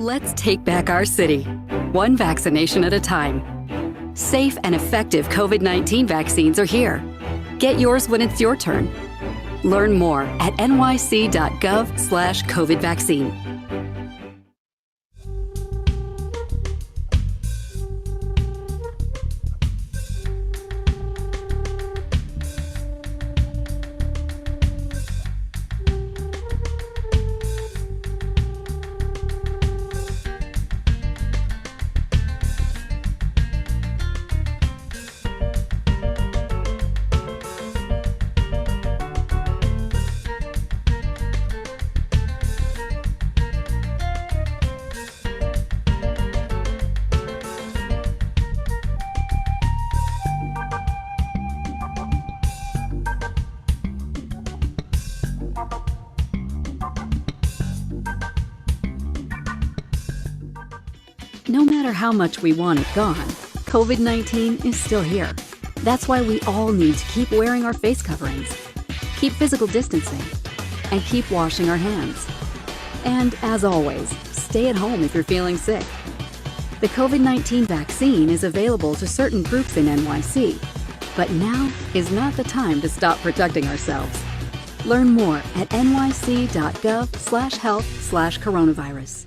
Let's take back our city, one vaccination at a time. Safe and effective COVID-19 vaccines are here. Get yours when it's your turn. Learn more at nyc.gov/COVID vaccine. No matter how much we want it gone, COVID-19 is still here. That's why we all need to keep wearing our face coverings, keep physical distancing, and keep washing our hands. And as always, stay at home if you're feeling sick. The COVID-19 vaccine is available to certain groups in NYC, but now is not the time to stop protecting ourselves. Learn more at nyc.gov/health/coronavirus.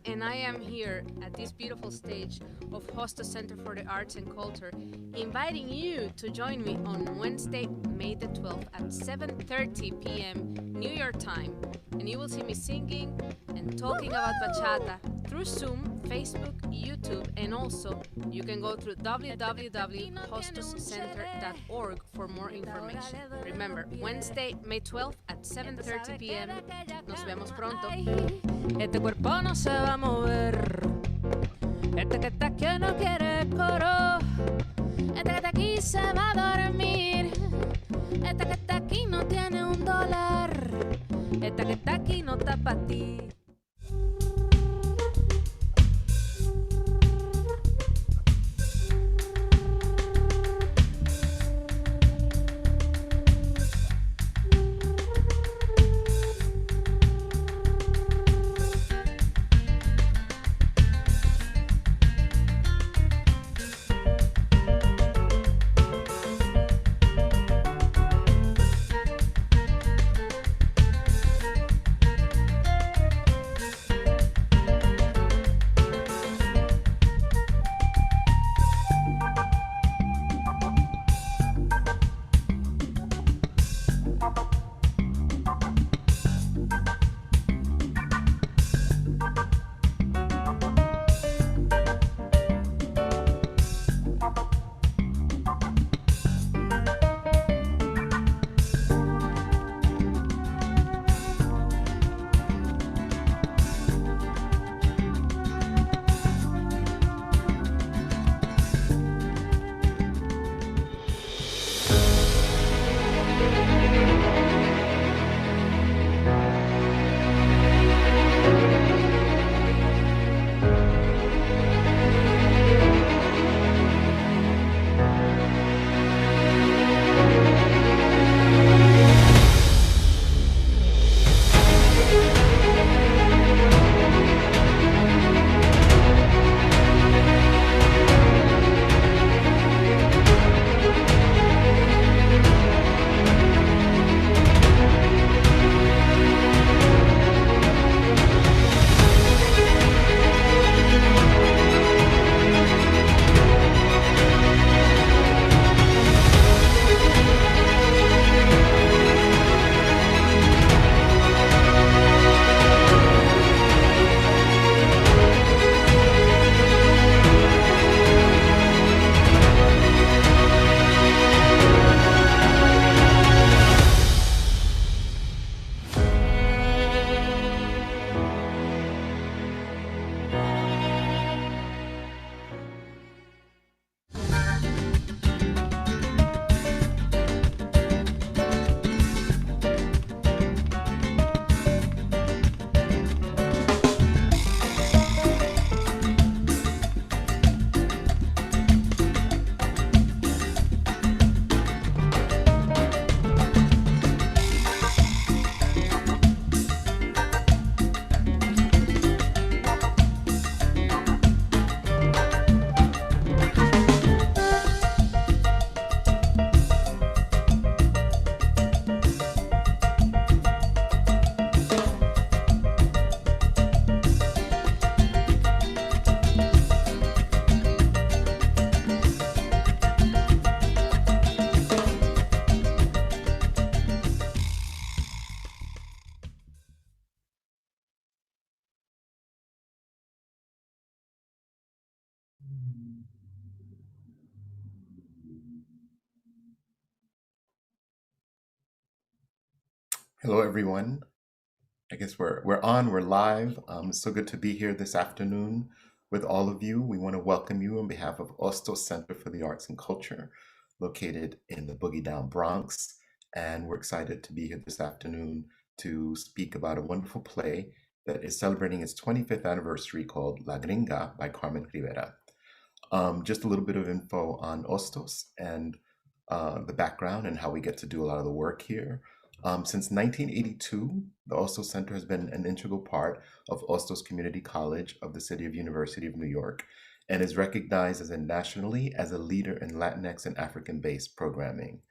And I am here at this beautiful stage of Hostos Center for the Arts and Culture, inviting you to join me on Wednesday, May the 12th at 7:30 p.m. New York time. And you will see me singing and talking about bachata through Zoom, Facebook, YouTube, and also you can go through www.hostoscenter.org for more information. Remember, Wednesday, May 12th at 7:30 p.m. Nos vemos pronto. Este cuerpo no se va a mover. Este que está aquí no quiere coro. Este que está aquí se va a dormir. Este que está aquí no tiene $1. Este que está aquí no está para ti. Hello, everyone. I guess we're live. It's so good to be here this afternoon with all of you. We want to welcome you on behalf of Hostos Center for the Arts and Culture, located in the Boogie Down Bronx. And we're excited to be here this afternoon to speak about a wonderful play that is celebrating its 25th anniversary called La Gringa by Carmen Rivera. Just a little bit of info on Hostos and the background and how we get to do a lot of the work here. Since 1982, the Hostos Center has been an integral part of Hostos Community College of the City of University of New York and is recognized nationally as a leader in Latinx and African-based programming.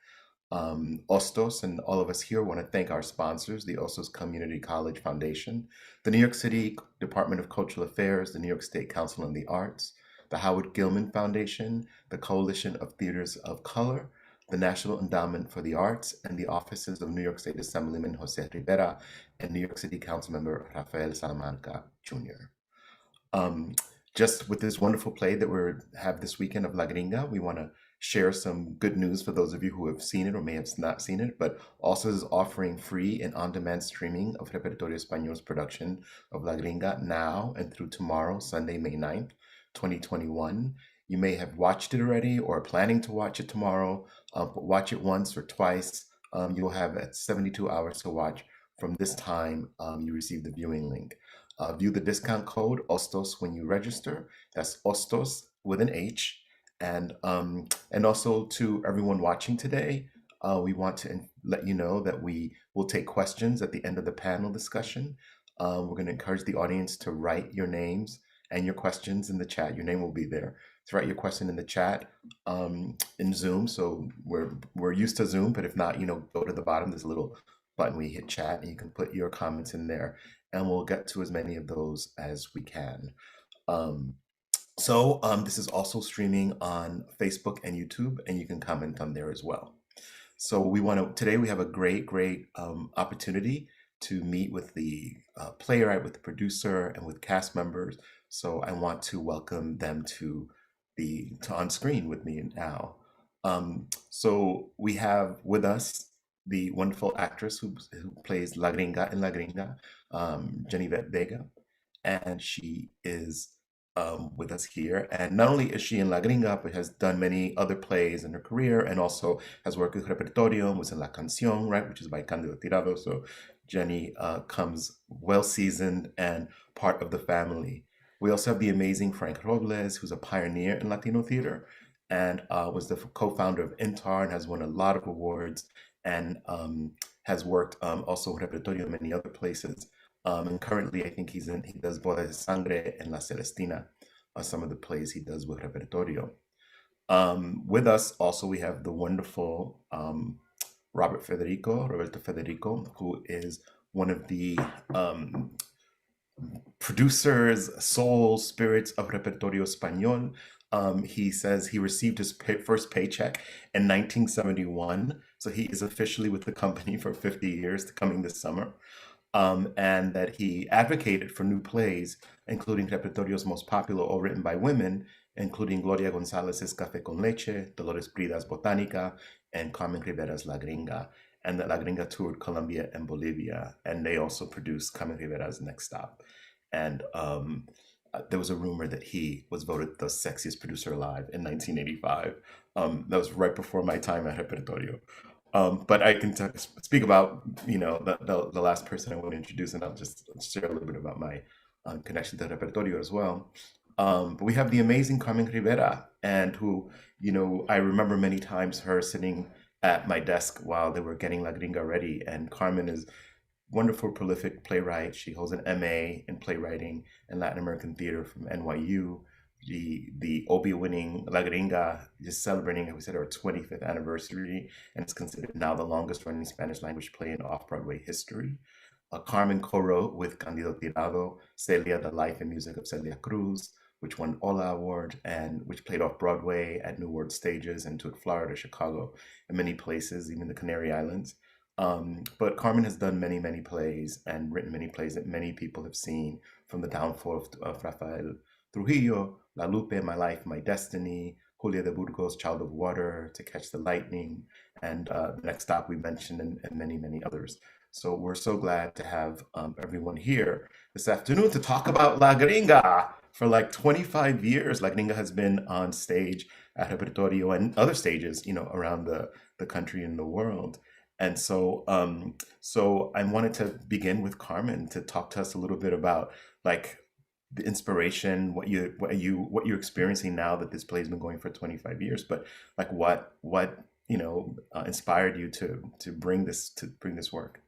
Hostos and all of us here want to thank our sponsors, the Hostos Community College Foundation, the New York City Department of Cultural Affairs, the New York State Council on the Arts, the Howard Gilman Foundation, the Coalition of Theaters of Color, the National Endowment for the Arts, and the offices of New York State Assemblyman Jose Rivera and New York City Councilmember Rafael Salamanca Jr. Just with this wonderful play that we have this weekend of La Gringa, we want to share some good news for those of you who have seen it or may have not seen it, but also is offering free and on-demand streaming of Repertorio Español's production of La Gringa now and through tomorrow, Sunday, May 9th, 2021. You may have watched it already or are planning to watch it tomorrow, but watch it once or twice. You'll have 72 hours to watch from this time you receive the viewing link. View the discount code Hostos when you register. That's Hostos with an H. And also to everyone watching today, we want to let you know that we will take questions at the end of the panel discussion. We're going to encourage the audience to write your names and your questions in the chat. Your name will be there. So write your question in the chat in Zoom. So we're used to Zoom, but if not, go to the bottom. There's a little button where you hit chat and you can put your comments in there, and we'll get to as many of those as we can. This is also streaming on Facebook and YouTube, and you can comment on there as well. So today we have a great opportunity to meet with the playwright, with the producer, and with cast members. So I want to welcome them to on screen with me now. So we have with us the wonderful actress who plays La Gringa in La Gringa, Jenyvette Vega, and she is with us here. And not only is she in La Gringa, but has done many other plays in her career, and also has worked with Repertorio, was in La Canción, right, which is by Cándido Tirado. So Jenny comes well seasoned and part of the family. We also have the amazing Frank Robles, who's a pioneer in Latino theater and was the co-founder of INTAR and has won a lot of awards and has worked also with Repertorio in many other places. And currently, I think he does Bodas de Sangre and La Celestina, some of the plays he does with Repertorio. With us also, we have the wonderful Roberto Federico, who is one of the producers, soul spirits of Repertorio Español. He says he received his first paycheck in 1971, so he is officially with the company for 50 years, coming this summer, and that he advocated for new plays, including Repertorio's most popular, all written by women, including Gloria Gonzalez's Café con Leche, Dolores Prida's Botánica, and Carmen Rivera's La Gringa. And that La Gringa toured Colombia and Bolivia, and they also produced Carmen Rivera's Next Stop. And there was a rumor that he was voted the sexiest producer alive in 1985. That was right before my time at Repertorio. But I can speak about the last person I want to introduce, and I'll just share a little bit about my connection to Repertorio as well. But we have the amazing Carmen Rivera, and who I remember many times her sitting at my desk while they were getting La Gringa ready. And Carmen is wonderful, prolific playwright. She holds an MA in playwriting and Latin American theater from NYU. The Obie-winning La Gringa is celebrating, we said, her 25th anniversary, and it's considered now the longest-running Spanish-language play in off-Broadway history. Carmen co-wrote with Cándido Tirado, Celia, The Life and Music of Celia Cruz, which won Ola Award and which played off-Broadway at New World Stages and toured Florida, Chicago, and many places, even the Canary Islands. But Carmen has done many, many plays and written many plays that many people have seen, from The Downfall of Rafael Trujillo La Lupe, My Life, My Destiny, Julia de Burgos, Child of Water, To Catch the Lightning, and the next stop we mentioned, and many, many others. So we're so glad to have everyone here this afternoon to talk about La Gringa. For like 25 years, La Gringa has been on stage at Repertorio and other stages, around the country and the world. And so I wanted to begin with Carmen to talk to us a little bit about like the inspiration, what you're experiencing now that this play's been going for 25 years, but like what inspired you to bring this work.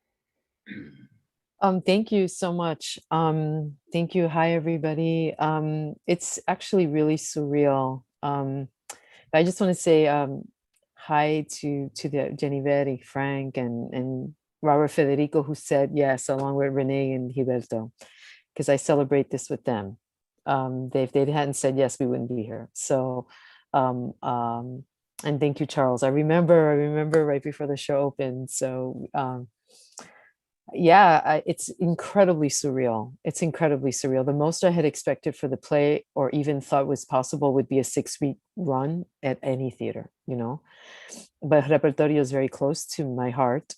Thank you so much. Thank you. Hi, everybody. It's actually really surreal. I just want to say hi to the Jenyvette, Frank, and Robert Federico, who said yes, along with Renee and Gilberto, because I celebrate this with them. If they hadn't said yes, we wouldn't be here. So, and thank you, Charles. I remember right before the show opened. So, yeah, it's incredibly surreal. It's incredibly surreal. The most I had expected for the play, or even thought was possible, would be a 6-week run at any theater, But Repertorio is very close to my heart.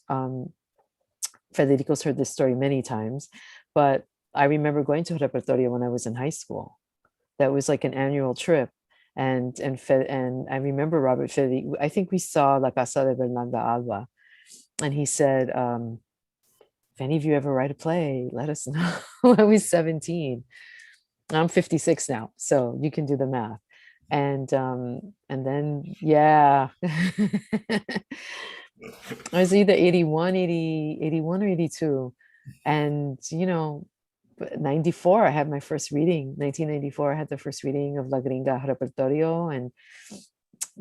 Federico's heard this story many times, but I remember going to Repertorio when I was in high school. That was like an annual trip. And I remember Robert Federico, I think we saw La Casa de Bernarda Alba, and he said, if any of you ever write a play, let us know. I was 17. I'm 56 now, so you can do the math. And then, yeah, I was either 81 or 82. And, 94, I had my first reading. 1994, I had the first reading of La Gringa Repertorio and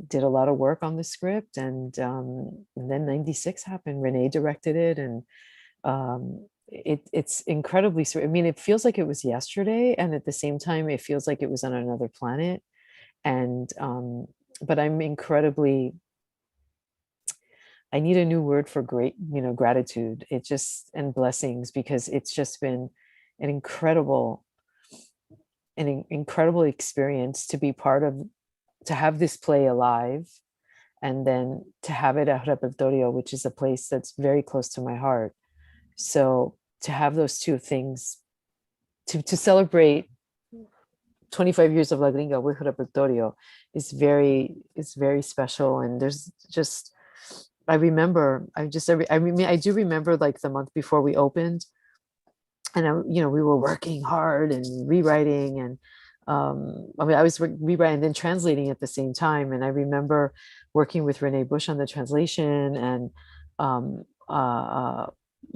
did a lot of work on the script. And then 96 happened. Renee directed it, and it's incredibly, I mean, it feels like it was yesterday, and at the same time it feels like it was on another planet. And but I'm incredibly, I need a new word for gratitude. It just, and blessings, because it's just been an incredible experience to be part of, to have this play alive, and then to have it at Repertorio, which is a place that's very close to my heart. So to have those two things, to celebrate 25 years of La Gringa with Repertorio is very special. And there's just, I do remember like the month before we opened, and we were working hard and rewriting, and I was rewriting and then translating at the same time. And I remember working with Renee Bush on the translation, and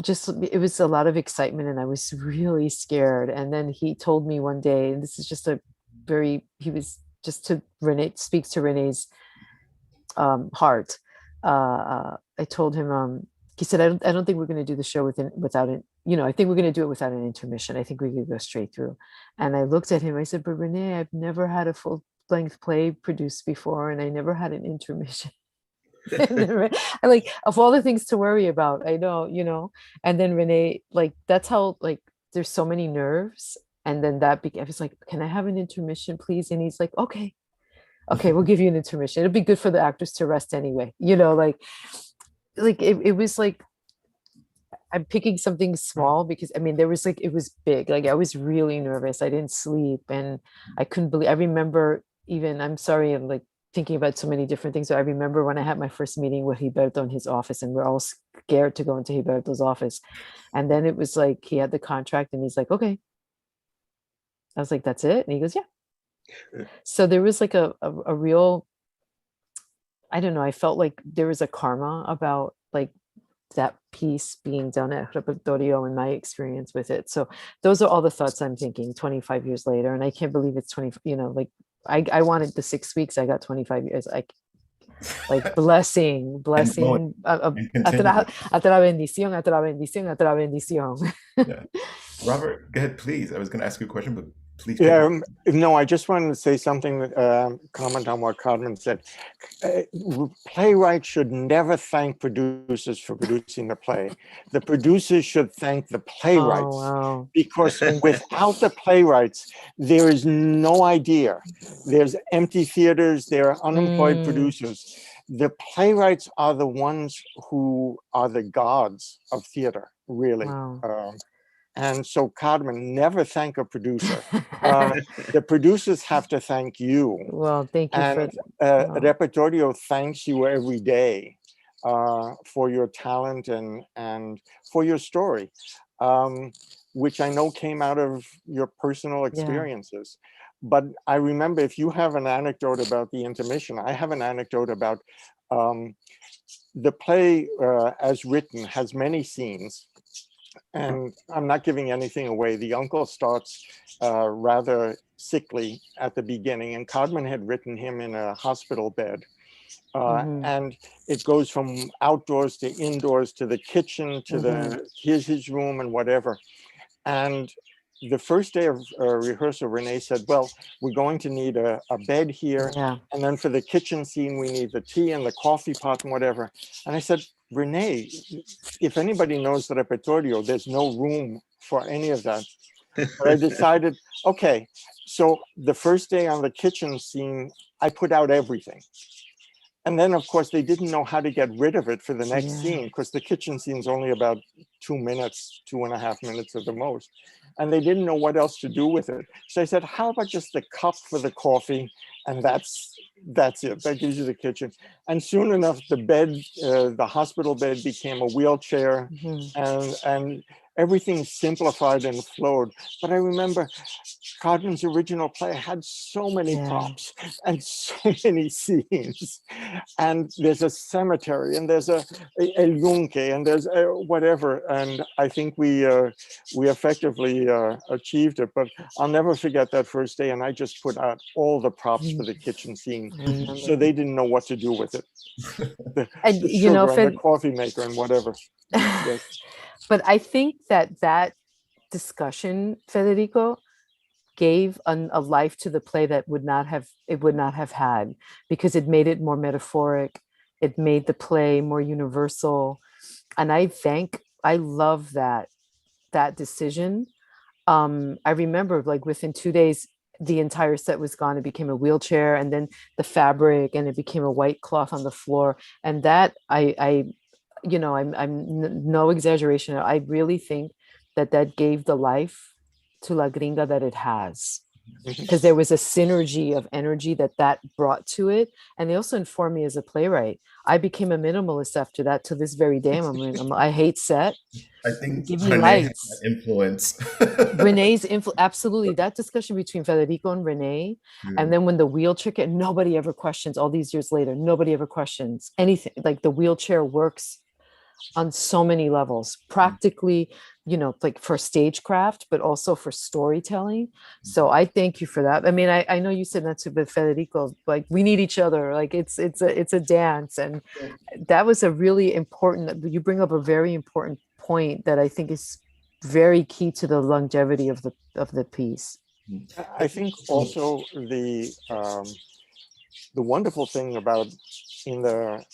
just, it was a lot of excitement, and I was really scared. And then he told me one day, and this is just he was just to Renee, speaks to Renee's heart. I told him, he said, I don't think we're going to do the show without it. I think we're going to do it without an intermission. I think we could go straight through. And I looked at him, I said, but Renee, I've never had a full length play produced before, and I never had an intermission. I like, of all the things to worry about, I know, and then Renee, like, that's how, like, there's so many nerves. And then I was like, can I have an intermission, please? And he's like, okay, we'll give you an intermission. It'll be good for the actors to rest anyway. Like it was like, I'm picking something small because, I mean, there was like, it was big. Like, I was really nervous. I didn't sleep, and I couldn't believe, I remember even, I'm sorry, I'm like thinking about so many different things. So I remember when I had my first meeting with Gilberto in his office, and we're all scared to go into Gilberto's office. And then it was like, he had the contract, and he's like, okay. I was like, that's it? And he goes, yeah. So there was like a real, I don't know, I felt like there was a karma about like that piece being done at Repertorio and my experience with it. So those are all the thoughts I'm thinking 25 years later. And I can't believe it's 20, like I wanted the 6 weeks, I got 25 years. Like blessing. Hasta la bendición, hasta la bendición, hasta la bendición. Yeah. Robert, go ahead, please. I was going to ask you a question, but Please. No, I just wanted to say something, comment on what Carmen said. Playwrights should never thank producers for producing the play. The producers should thank the playwrights, wow. because without the playwrights, there is no idea. There's empty theaters, there are unemployed producers. The playwrights are the ones who are the gods of theater, really. Wow. And so, Carmen, never thank a producer. The producers have to thank you. Well, thank you And Repertorio thanks you every day for your talent and for your story, which I know came out of your personal experiences. But I remember, if you have an anecdote about the intermission, I have an anecdote about the play as written has many scenes. And I'm not giving anything away. The uncle starts rather sickly at the beginning, and Carmen had written him in a hospital bed. And it goes from outdoors to indoors to the kitchen to the here's his room and whatever. And the first day of rehearsal, Renee said, well, we're going to need a bed here. And then for the kitchen scene, we need the tea and the coffee pot and whatever. And I said, Renee, if anybody knows the Repertorio, there's no room for any of that. But I decided, okay, so the first day on the kitchen scene, I put out everything. And then, of course, they didn't know how to get rid of it for the next scene, because the kitchen scene's only about 2 minutes, 2.5 minutes at the most. And they didn't know what else to do with it. So I said, how about just the cup for the coffee? And that's it. That gives you the kitchen. And soon enough, the bed, the hospital bed became a wheelchair, and everything simplified and flowed. But I remember Carmen's original play had so many props and so many scenes. And there's a cemetery, and there's a El Yunque, and there's whatever. And I think we effectively achieved it. But I'll never forget that first day. And I just put out all the props for the kitchen scene, so they didn't know what to do with it. And the you know, and the coffee maker and whatever. But I think that discussion, Federico, gave a life to the play that would not have had, because it made it more metaphoric. It made the play more universal. And I love that decision. I remember, like, within 2 days, the entire set was gone. It became a wheelchair, and then the fabric, and it became a white cloth on the floor. And that I'm no exaggeration. I really think that gave the life to La Gringa that it has, because there was a synergy of energy that brought to it. And they also informed me as a playwright. I became a minimalist after that. To this very day, I hate set. I think give me Renee lights. has that influence. Renee's influence, absolutely. That discussion between Federico and Renee, and then when the wheelchair came, nobody ever questions. All these years later, nobody ever questions anything. Like, the wheelchair works on so many levels, practically, like for stagecraft, but also for storytelling. So I thank you for that. I mean, I know you said that to Federico, like, we need each other. Like, it's a dance. And that was a really important, you bring up a very important point that I think is very key to the longevity of the piece. I think also the wonderful thing about from the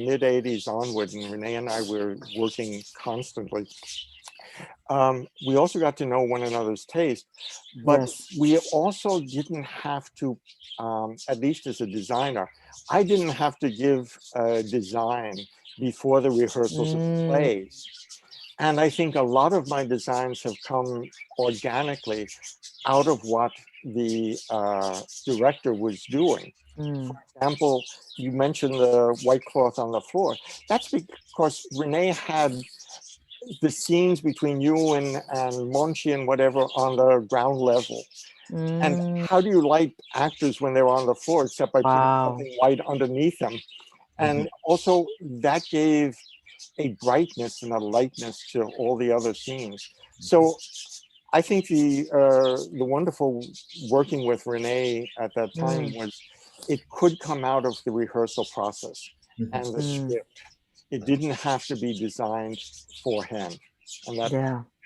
mid 80s onward, and Renee and I were working constantly, we also got to know one another's taste, but we also didn't have to, at least as a designer, I didn't have to give a design before the rehearsals of the plays. And I think a lot of my designs have come organically out of what the director was doing. For example, you mentioned the white cloth on the floor. That's because Renee had the scenes between you and Monchi and whatever on the ground level. And how do you light actors when they're on the floor except by putting something white underneath them? And also that gave a brightness and a lightness to all the other scenes. So I think the wonderful working with Renee at that time was it could come out of the rehearsal process and the script. It didn't have to be designed for him. And that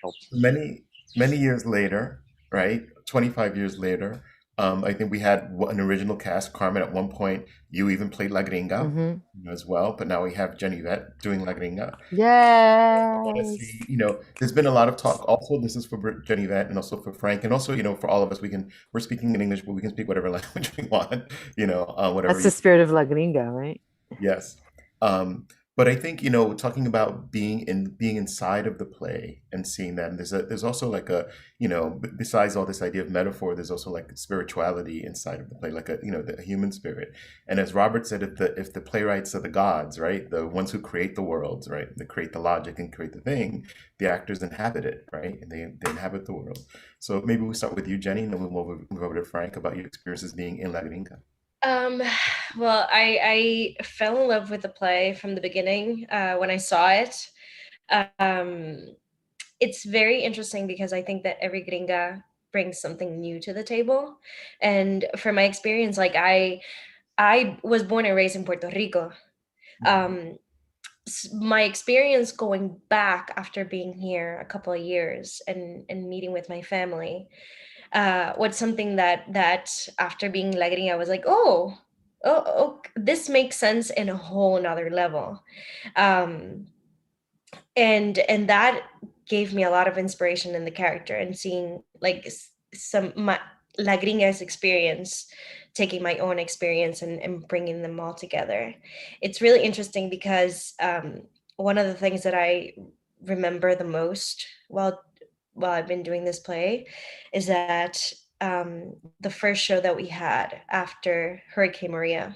helped. Many years later, right? 25 years later. I think we had an original cast. Carmen, at one point, you even played La Gringa, Mm-hmm. as well. But now we have Jenyvette doing La Gringa. Want to Yes. see, there's been a lot of talk. Also, this is for Jenyvette and also for Frank, and also, for all of us. We're speaking in English, but we can speak whatever language we want. Whatever That's the you. spirit of La Gringa, right? Yes. Um, but I think, talking about being inside of the play and seeing that, and there's also like besides all this idea of metaphor, there's also like spirituality inside of the play, like the human spirit. And as Robert said, if the playwrights are the gods, right, the ones who create the worlds, right, they create the logic and create the thing, the actors inhabit it, right, and they inhabit the world. So maybe we'll start with you, Jenny, and then we'll move over to Frank about your experiences being in La Gringa. Um, well, I fell in love with the play from the beginning when I saw it. Um, it's very interesting because I think that every gringa brings something new to the table. And from my experience, like I was born and raised in Puerto Rico. Um, my experience going back after being here a couple of years and meeting with my family was something that after being Legri, I was like, oh, this makes sense in a whole nother level. Um, and that gave me a lot of inspiration in the character and seeing like some my La Gringa's experience, taking my own experience and bringing them all together. It's really interesting because one of the things that I remember the most while I've been doing this play is that the first show that we had after Hurricane Maria,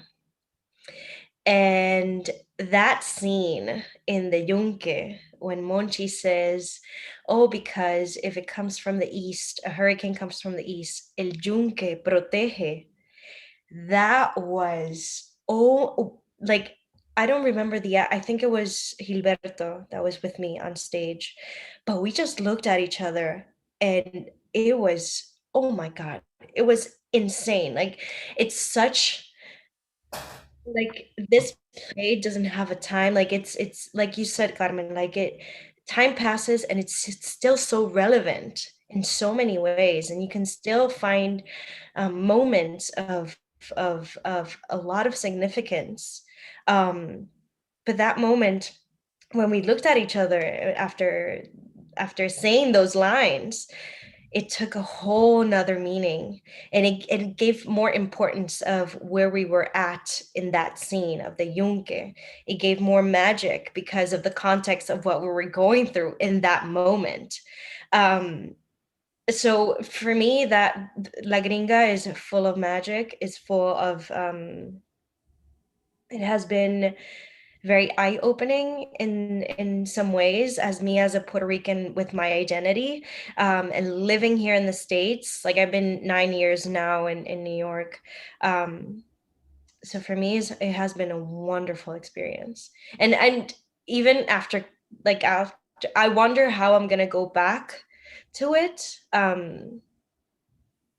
and that scene in the Yunque when Monchi says, oh, because if it comes from the east, a hurricane comes from the east, el Yunque protege. That was, like, I don't remember I think it was Gilberto that was with me on stage, but we just looked at each other and it was, oh my God, it was insane. Like, it's such, like, this play doesn't have a time. Like, it's like you said, Carmen, like time passes and it's still so relevant in so many ways. And you can still find moments of a lot of significance. But that moment when we looked at each other after saying those lines, it took a whole nother meaning, and it gave more importance of where we were at in that scene of the Yunque. It gave more magic because of the context of what we were going through in that moment. So for me, that La Gringa is full of magic, is full of it has been very eye-opening in some ways as me as a Puerto Rican with my identity, and living here in the States. Like, I've been 9 years now in New York. So for me, it has been a wonderful experience. And even after, I wonder how I'm gonna go back to it,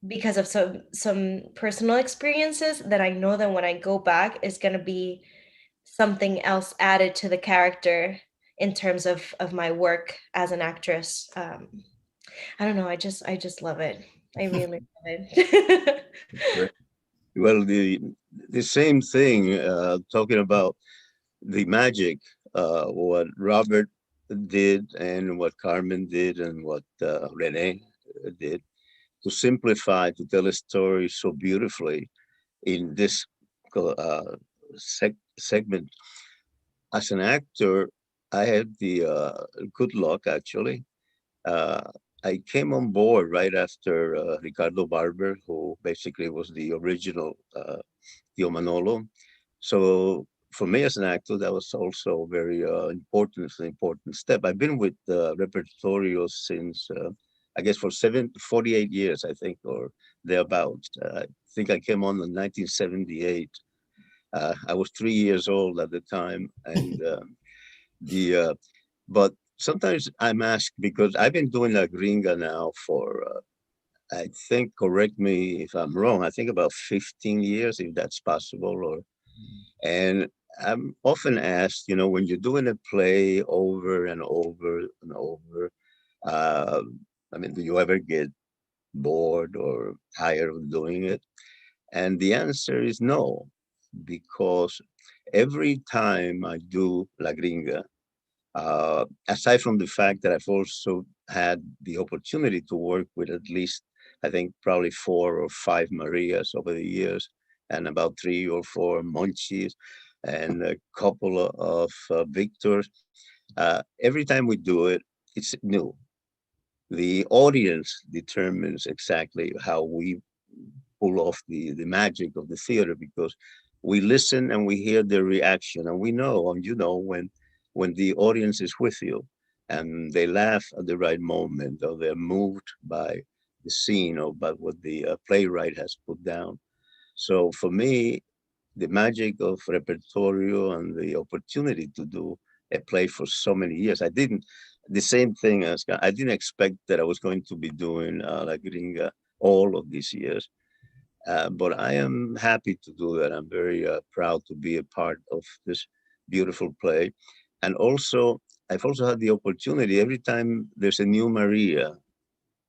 because of some personal experiences that I know that when I go back is gonna be something else added to the character in terms of my work as an actress. I don't know. I just love it. I really love it. Great. Well, the same thing, talking about the magic, what Robert did and what Carmen did and what Renee did, to simplify, to tell a story so beautifully in this segment. As an actor, I had the good luck, actually. I came on board right after Ricardo Barber, who basically was the original Tio Manolo. So for me as an actor, that was also very important step. I've been with Repertorio since, I guess, for 48 years, I think, or thereabouts. I think I came on in 1978. I was 3 years old at the time, and but sometimes I'm asked, because I've been doing La Gringa now for, I think, correct me if I'm wrong, I think about 15 years, if that's possible. And I'm often asked, when you're doing a play over and over and over, I mean, do you ever get bored or tired of doing it? And the answer is no, because every time I do La Gringa, aside from the fact that I've also had the opportunity to work with at least, I think, probably 4 or 5 Marias over the years, and about 3 or 4 Monchis, and a couple of Victors. Every time we do it, it's new. The audience determines exactly how we pull off the magic of the theater, because we listen and we hear their reaction, and we know, and you know, when the audience is with you and they laugh at the right moment, or they're moved by the scene or by what the playwright has put down. So for me, the magic of Repertorio and the opportunity to do a play for so many years, the same thing as, I didn't expect that I was going to be doing La Gringa all of these years. But I am happy to do that. I'm very proud to be a part of this beautiful play. And also, I've also had the opportunity, every time there's a new Maria,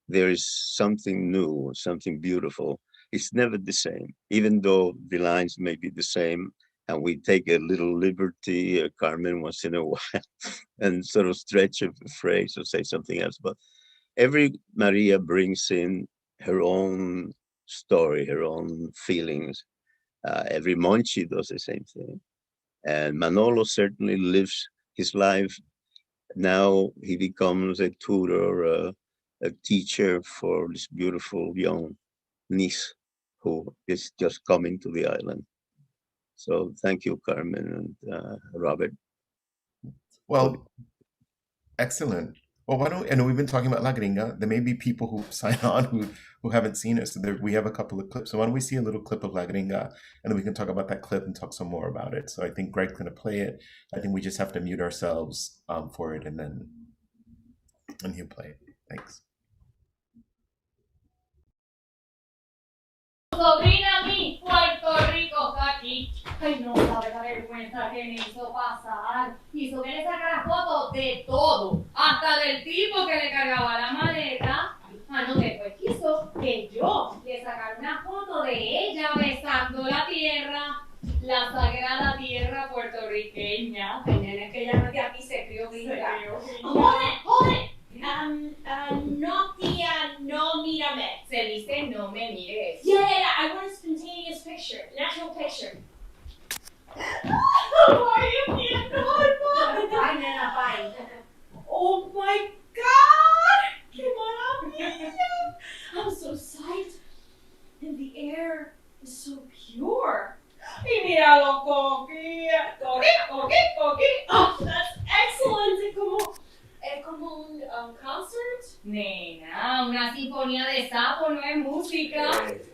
there is something new, something beautiful. It's never the same, even though the lines may be the same, and we take a little liberty, Carmen, once in a while, and sort of stretch a phrase or say something else. But every Maria brings in her own story, her own feelings. Every Monchi does the same thing. And Manolo certainly lives his life. Now he becomes a tutor, a teacher for this beautiful young niece who is just coming to the island. So thank you, Carmen and Robert. Well, excellent. Well, why don't, and we've been talking about La Gringa. There may be people who sign on who haven't seen it. So we have a couple of clips. So why don't we see a little clip of La Gringa, and then we can talk about that clip and talk some more about it. So I think Greg's going to play it. I think we just have to mute ourselves for it, and he'll play it. Thanks. Sobrina mi, Puerto Rico está aquí. Ay, no sabe la vergüenza que me hizo pasar. Hizo que le sacara fotos de todo, hasta del tipo que le cargaba la maleta. Ah, no, después quiso que yo le sacara una foto de ella besando la tierra, la sagrada tierra puertorriqueña. Es que ella no es de aquí, se crió gringa. Hold it! No, tía, no mírame. Se dice no me mires. Yeah, I want a spontaneous picture, natural picture. How are you, tía? Fine, nena, fine. Oh my God! ¡Qué maravilla! I'm so psyched. And the air is so pure. Y míralo, Coqui. Coqui. Oh, that's excellent. Es como un concert. Nena, una sinfonía de sapos no es música.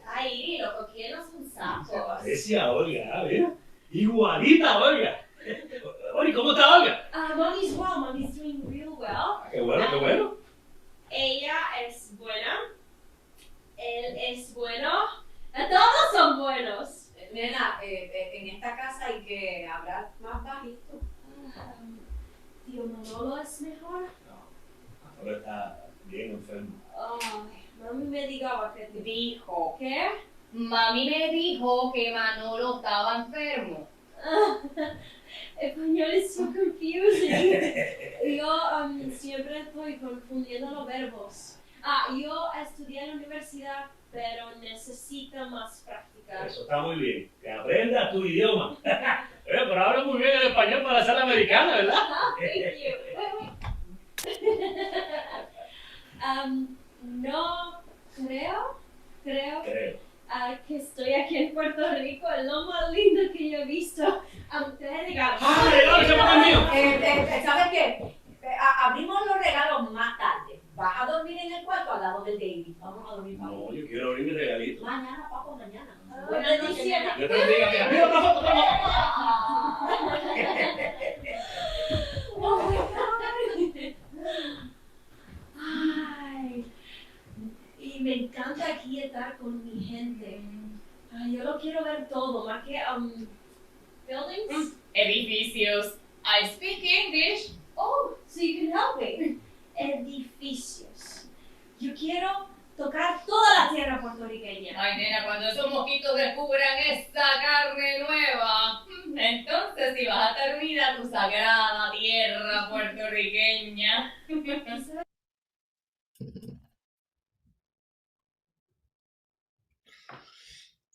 Ay, los coquillos no son sapos. Parecía Olga, mira. Igualita Olga. Oli, ¿cómo está Olga? Mommy's well. Mommy's doing real well. Qué bueno, qué bueno. Ella es buena. Él es bueno. Todos son buenos. Nena, en esta casa hay que hablar más bajito. Tío Manolo es mejor. No, Manolo está bien enfermo. Ay, mami me dijo que te dijo. ¿Qué? Mami me dijo que Manolo estaba enfermo. Español es so confusing. Yo siempre estoy confundiendo los verbos. Yo estudié en la universidad, pero necesito más práctica. Eso está muy bien. Que aprendas tu idioma. Pero habla muy bien el español para ser americana, ¿verdad? Thank you. No creo que estoy aquí en Puerto Rico. Es lo más lindo que yo he visto. Te regalos. ¡Regalo, ese papá mío! ¿Sabes qué? Abrimos los regalos más tarde. Vas a dormir en el cuarto al lado del David. Vamos a dormir, papá. No, yo quiero abrir mi regalito. Mañana, papá, mañana. Buenas noches. Yo te bendiga, mira. Mira, otra foto, otra foto. Oh my God. Ay, y me encanta aquí estar con mi gente. Ay, yo lo quiero ver todo, más que buildings. Edificios. I speak English. Oh, so you can help me. Edificios. Yo quiero tocar toda la tierra puertorriqueña. Ay, nena, cuando esos mosquitos descubran esta carne nueva, entonces sí vas a terminar tu sagrada tierra puertorriqueña.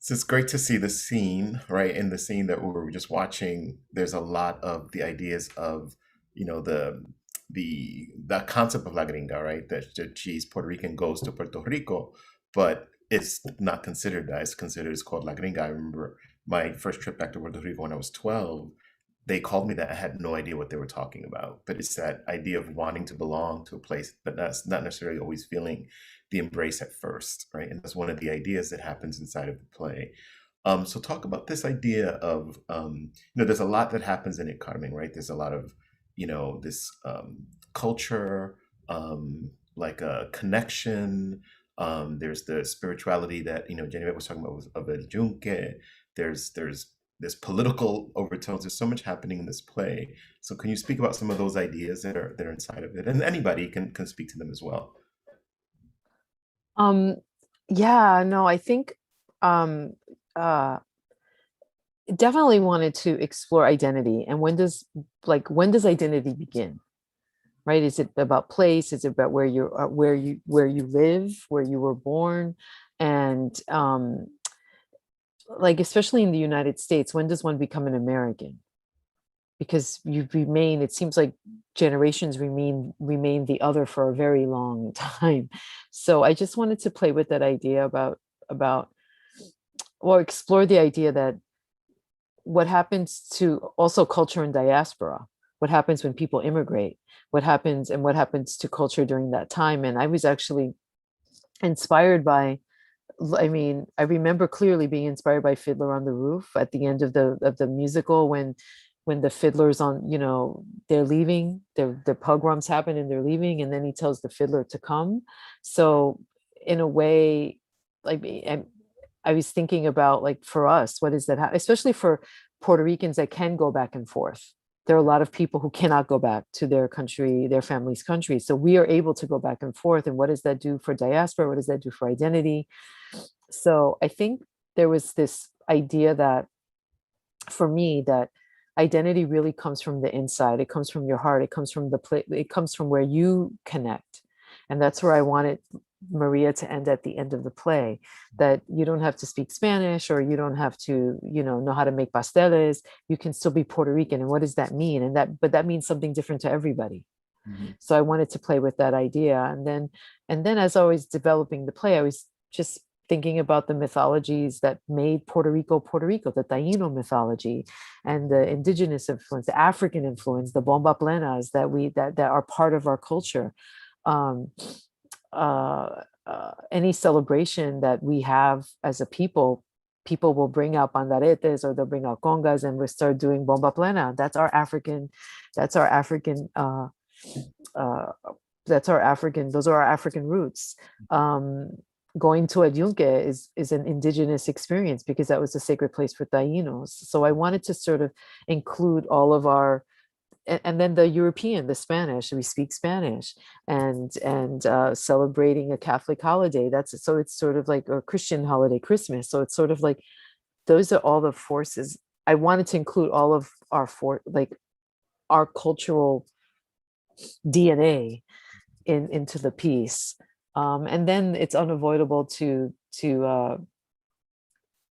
So it's great to see the scene, right? In the scene that we were just watching, there's a lot of the ideas of, the concept of La Gringa, right? That she's Puerto Rican, goes to Puerto Rico, but it's not considered that. It's called La Gringa. I remember my first trip back to Puerto Rico when I was 12. They called me that. I had no idea what they were talking about, but it's that idea of wanting to belong to a place, but that's not necessarily always feeling the embrace at first, right? And that's one of the ideas that happens inside of the play. So talk about this idea of, there's a lot that happens in it, Carmen, right? There's a lot of, this culture, like a connection. There's the spirituality that, Jenyvette was talking about of El Yunque. There's political overtones. There's so much happening in this play. So can you speak about some of those ideas that are inside of it? And anybody can speak to them as well. Yeah, no, I think definitely wanted to explore identity. And when does identity begin? Right? Is it about place? Is it about where you live, where you were born? And especially in the United States, when does one become an American? Because it seems like generations remain the other for a very long time. So I just wanted to play with that idea explore the idea that what happens to also culture and diaspora, what happens when people immigrate, what happens to culture during that time. And I was actually inspired by, I remember clearly being inspired by Fiddler on the Roof at the end of the musical when the fiddlers they're leaving, the pogroms happen and they're leaving, and then he tells the fiddler to come. So in a way, I was thinking about, for us, what is that, especially for Puerto Ricans that can go back and forth. There are a lot of people who cannot go back to their country, their family's country. So we are able to go back and forth. And what does that do for diaspora? What does that do for identity? So I think there was this idea that, for me, that identity really comes from the inside. It comes from your heart. It comes from it comes from where you connect. And that's where I wanted Maria to end at the end of the play, that you don't have to speak Spanish, or you don't have to, know how to make pasteles. You can still be Puerto Rican. And what does that mean? But that means something different to everybody. Mm-hmm. So I wanted to play with that idea. And then as I was developing the play, I was just thinking about the mythologies that made Puerto Rico, the Taíno mythology, and the indigenous influence, the African influence, the bomba plenas that are part of our culture. Any celebration that we have as a people will bring out pandaretes, or they'll bring out congas, and we'll start doing bomba plena. That's our African. Those are our African roots. Going to El Yunque is an indigenous experience, because that was a sacred place for Taínos. So I wanted to sort of include all of our, and then the European, the Spanish, we speak Spanish, and celebrating a Catholic holiday. So it's sort of like a Christian holiday, Christmas. So it's sort of like, those are all the forces. I wanted to include all of our cultural DNA into the piece. And then it's unavoidable to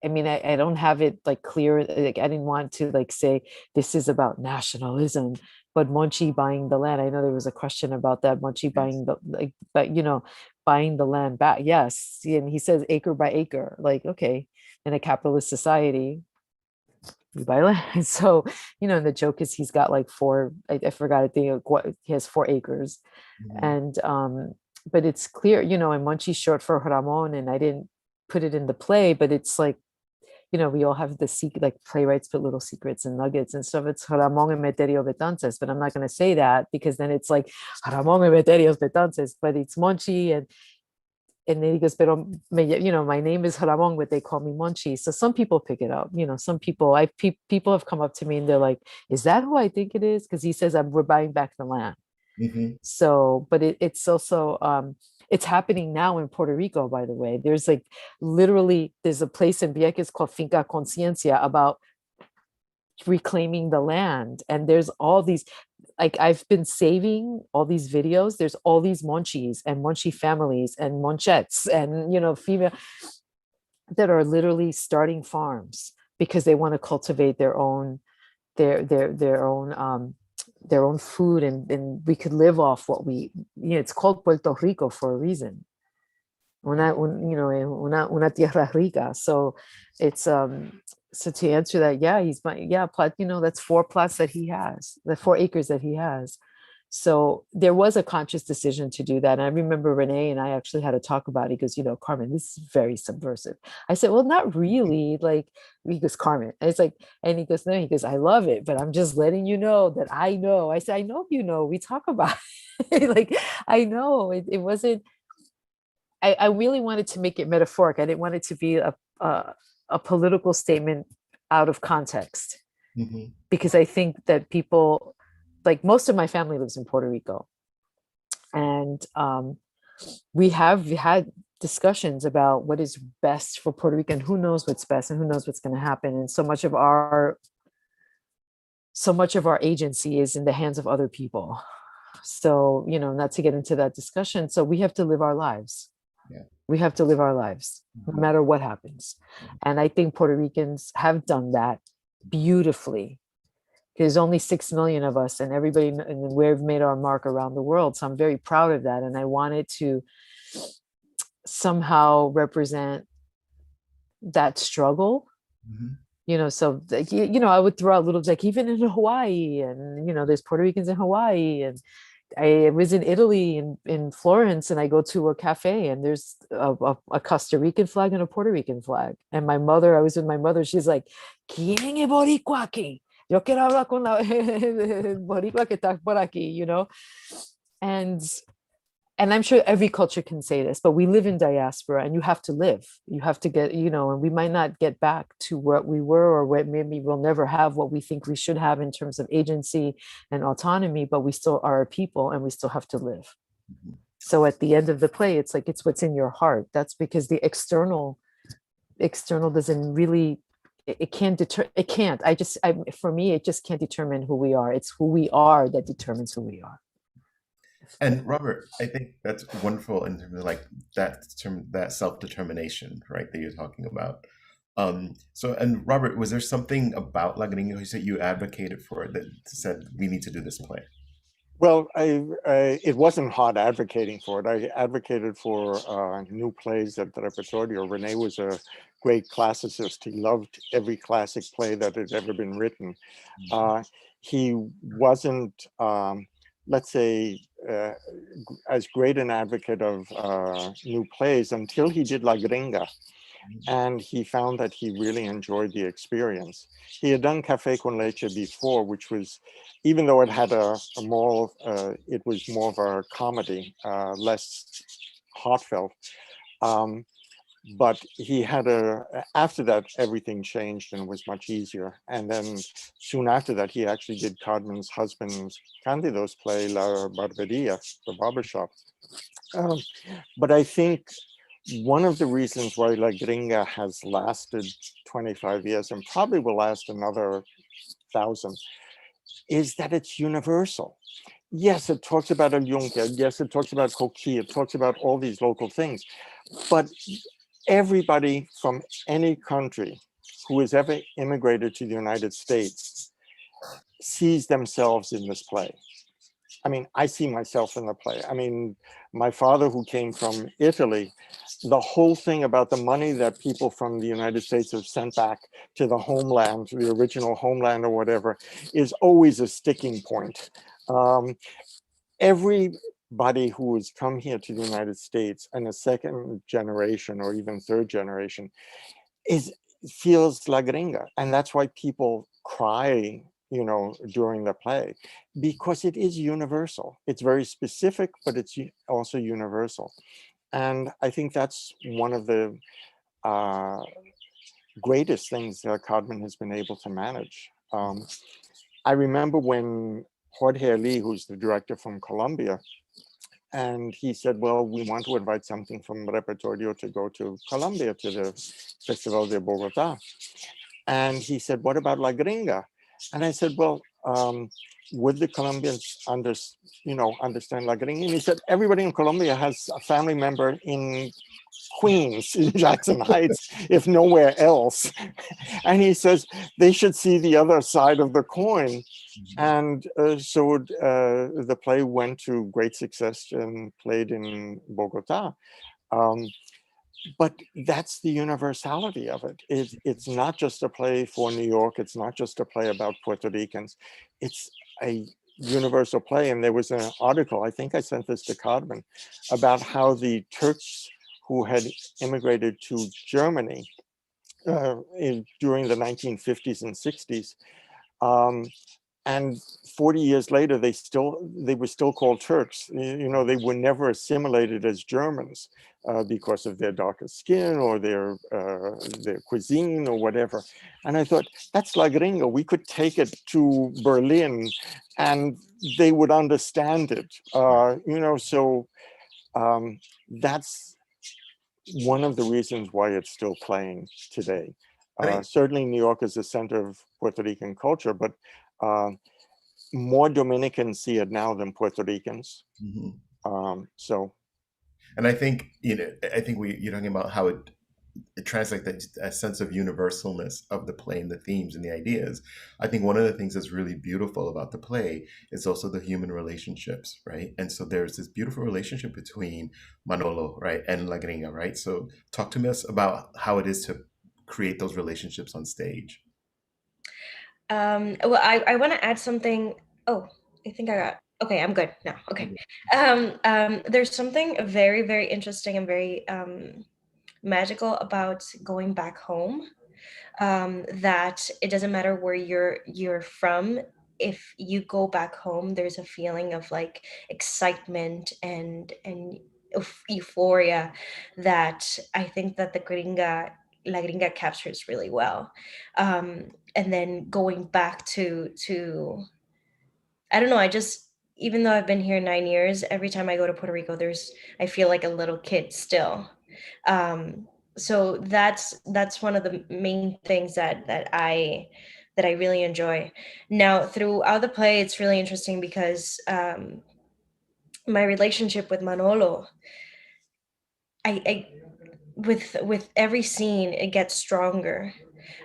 I don't have it clear. I didn't want to say this is about nationalism, but Monchi buying the land. I know there was a question about that. Monchi buying buying the land back. Yes. And he says acre by acre, okay, in a capitalist society, you buy land. So, and the joke is he's got four, I forgot it. He has 4 acres. Mm-hmm. And, but it's clear, and Monchi's short for Ramon, and I didn't put it in the play, but it's we all have the secret, playwrights put little secrets and nuggets and stuff. It's Ramon and Meterio Betances, but I'm not going to say that, because then it's Ramon and Meterio Betances, but it's Monchi, and then he goes, pero my name is Ramon, but they call me Monchi. So some people pick it up, some people, people have come up to me and they're like, is that who I think it is? Because he says we're buying back the land. Mm-hmm. So, but it's also, It's happening now in Puerto Rico, by the way. There's like literally, there's a place in Vieques called Finca Conciencia about reclaiming the land. And there's all these, like I've been saving all these videos. There's all these Monchis and Monchi families and Monchettes and, you know, female that are literally starting farms because they want to cultivate their own, their own food, and we could live off what we, you know, it's called Puerto Rico for a reason. Una tierra rica. So it's so to answer that, yeah, he's my, yeah, plot, you know, that's 4 plots that he has, the 4 acres that he has. So there was a conscious decision to do that. And I remember Renee and I actually had to talk about it. He goes, you know, Carmen, this is very subversive. I said, well, not really. Like, he goes, Carmen. And it's like, and he goes, no, he goes, I love it, but I'm just letting you know that I know. I said, I know, you know, we talk about it. Like, I know it wasn't, I really wanted to make it metaphoric. I didn't want it to be a political statement out of context, because I think that people, like most of my family lives in Puerto Rico, and we have had discussions about what is best for Puerto Rico and who knows what's best and who knows what's going to happen. And so much of our agency is in the hands of other people. So, you know, not to get into that discussion. So we have to live our lives. Yeah. We have to live our lives no matter what happens. And I think Puerto Ricans have done that beautifully. There's only 6 million of us, and everybody, and we've made our mark around the world. So I'm very proud of that. And I wanted to somehow represent that struggle. You know, so like, you know, I would throw out little, like even in Hawaii, and, you know, there's Puerto Ricans in Hawaii, and I was in Italy, in Florence, and I go to a cafe and there's a Costa Rican flag and a Puerto Rican flag. And my mother, I was with my mother, she's like, ¿Quién es boricua aquí? Yo quiero hablar con la boricua que está por aquí, you know? And I'm sure every culture can say this, but we live in diaspora, and you have to live. You have to get, you know, and we might not get back to what we were, or what maybe we'll never have what we think we should have in terms of agency and autonomy, but we still are a people, and we still have to live. So at the end of the play, it's like, it's what's in your heart. That's because the external doesn't really, it can't deter, it can't. For me, it just can't determine who we are. It's who we are that determines who we are. And Robert, I think that's wonderful in terms of like that term, that self-determination, right, that you're talking about. So, and Robert, was there something about La Gringa that you advocated for that said we need to do this play? Well, it wasn't hard advocating for it. I advocated for new plays at the Repertorio. Renee was a great classicist. He loved every classic play that had ever been written. He wasn't, let's say, as great an advocate of new plays until he did La Gringa. And he found that he really enjoyed the experience. He had done Café con Leche before, which was, even though it had a moral, it was more of a comedy, less heartfelt. But he had after that, everything changed and was much easier. And then soon after that, he actually did Carmen's husband's Candido's play, La Barberia, the barbershop. But I think one of the reasons why La Gringa has lasted 25 years and probably will last another 1,000 is that it's universal. Yes, it talks about El Yunque. Yes, it talks about Coquille. It talks about all these local things. But everybody from any country who has ever immigrated to the United States sees themselves in this play. I mean, I see myself in the play. I mean, my father, who came from Italy, the whole thing about the money that people from the United States have sent back to the homeland, to the original homeland or whatever, is always a sticking point. Everybody who has come here to the United States and a second generation or even third generation feels La Gringa. And that's why people cry, you know, during the play, because it is universal. It's very specific, but it's also universal. And I think that's one of the greatest things that Carmen has been able to manage. I remember when Jorge Ali, who's the director from Colombia, and he said, well, we want to invite something from Repertorio to go to Colombia, to the Festival de Bogotá. And he said, what about La Gringa? And I said, well, would the Colombians understand La Gringa? And he said, everybody in Colombia has a family member in Queens, in Jackson Heights, if nowhere else. And he says, they should see the other side of the coin. And so the play went to great success and played in Bogota. But that's the universality of it. It's not just a play for New York. It's not just a play about Puerto Ricans. It's a universal play. And there was an article, I think I sent this to Carmen, about how the Turks who had immigrated to Germany during the 1950s and 60s, and 40 years later, they were still called Turks. You know, they were never assimilated as Germans because of their darker skin or their cuisine or whatever. And I thought, that's La Gringa. We could take it to Berlin and they would understand it. You know, so that's one of the reasons why it's still playing today. Certainly New York is the center of Puerto Rican culture, but more Dominicans see it now than Puerto Ricans. So, and I think you're talking about how it translates that sense of universalness of the play and the themes and the ideas. I think one of the things that's really beautiful about the play is also the human relationships, right? And so there's this beautiful relationship between Manolo, right, and La Gringa, right? So talk to us about how it is to create those relationships on stage. Well, I want to add something. Oh, I think I got, okay, I'm good now. Okay. There's something very, very interesting and very magical about going back home, that it doesn't matter where you're from. If you go back home, there's a feeling of like excitement and euphoria that I think that La Gringa captures really well. And then going back to I don't know, even though I've been here 9 years, every time I go to Puerto Rico, I feel like a little kid still. So that's one of the main things that I really enjoy. Now, throughout the play, it's really interesting because my relationship with Manolo, with every scene, it gets stronger.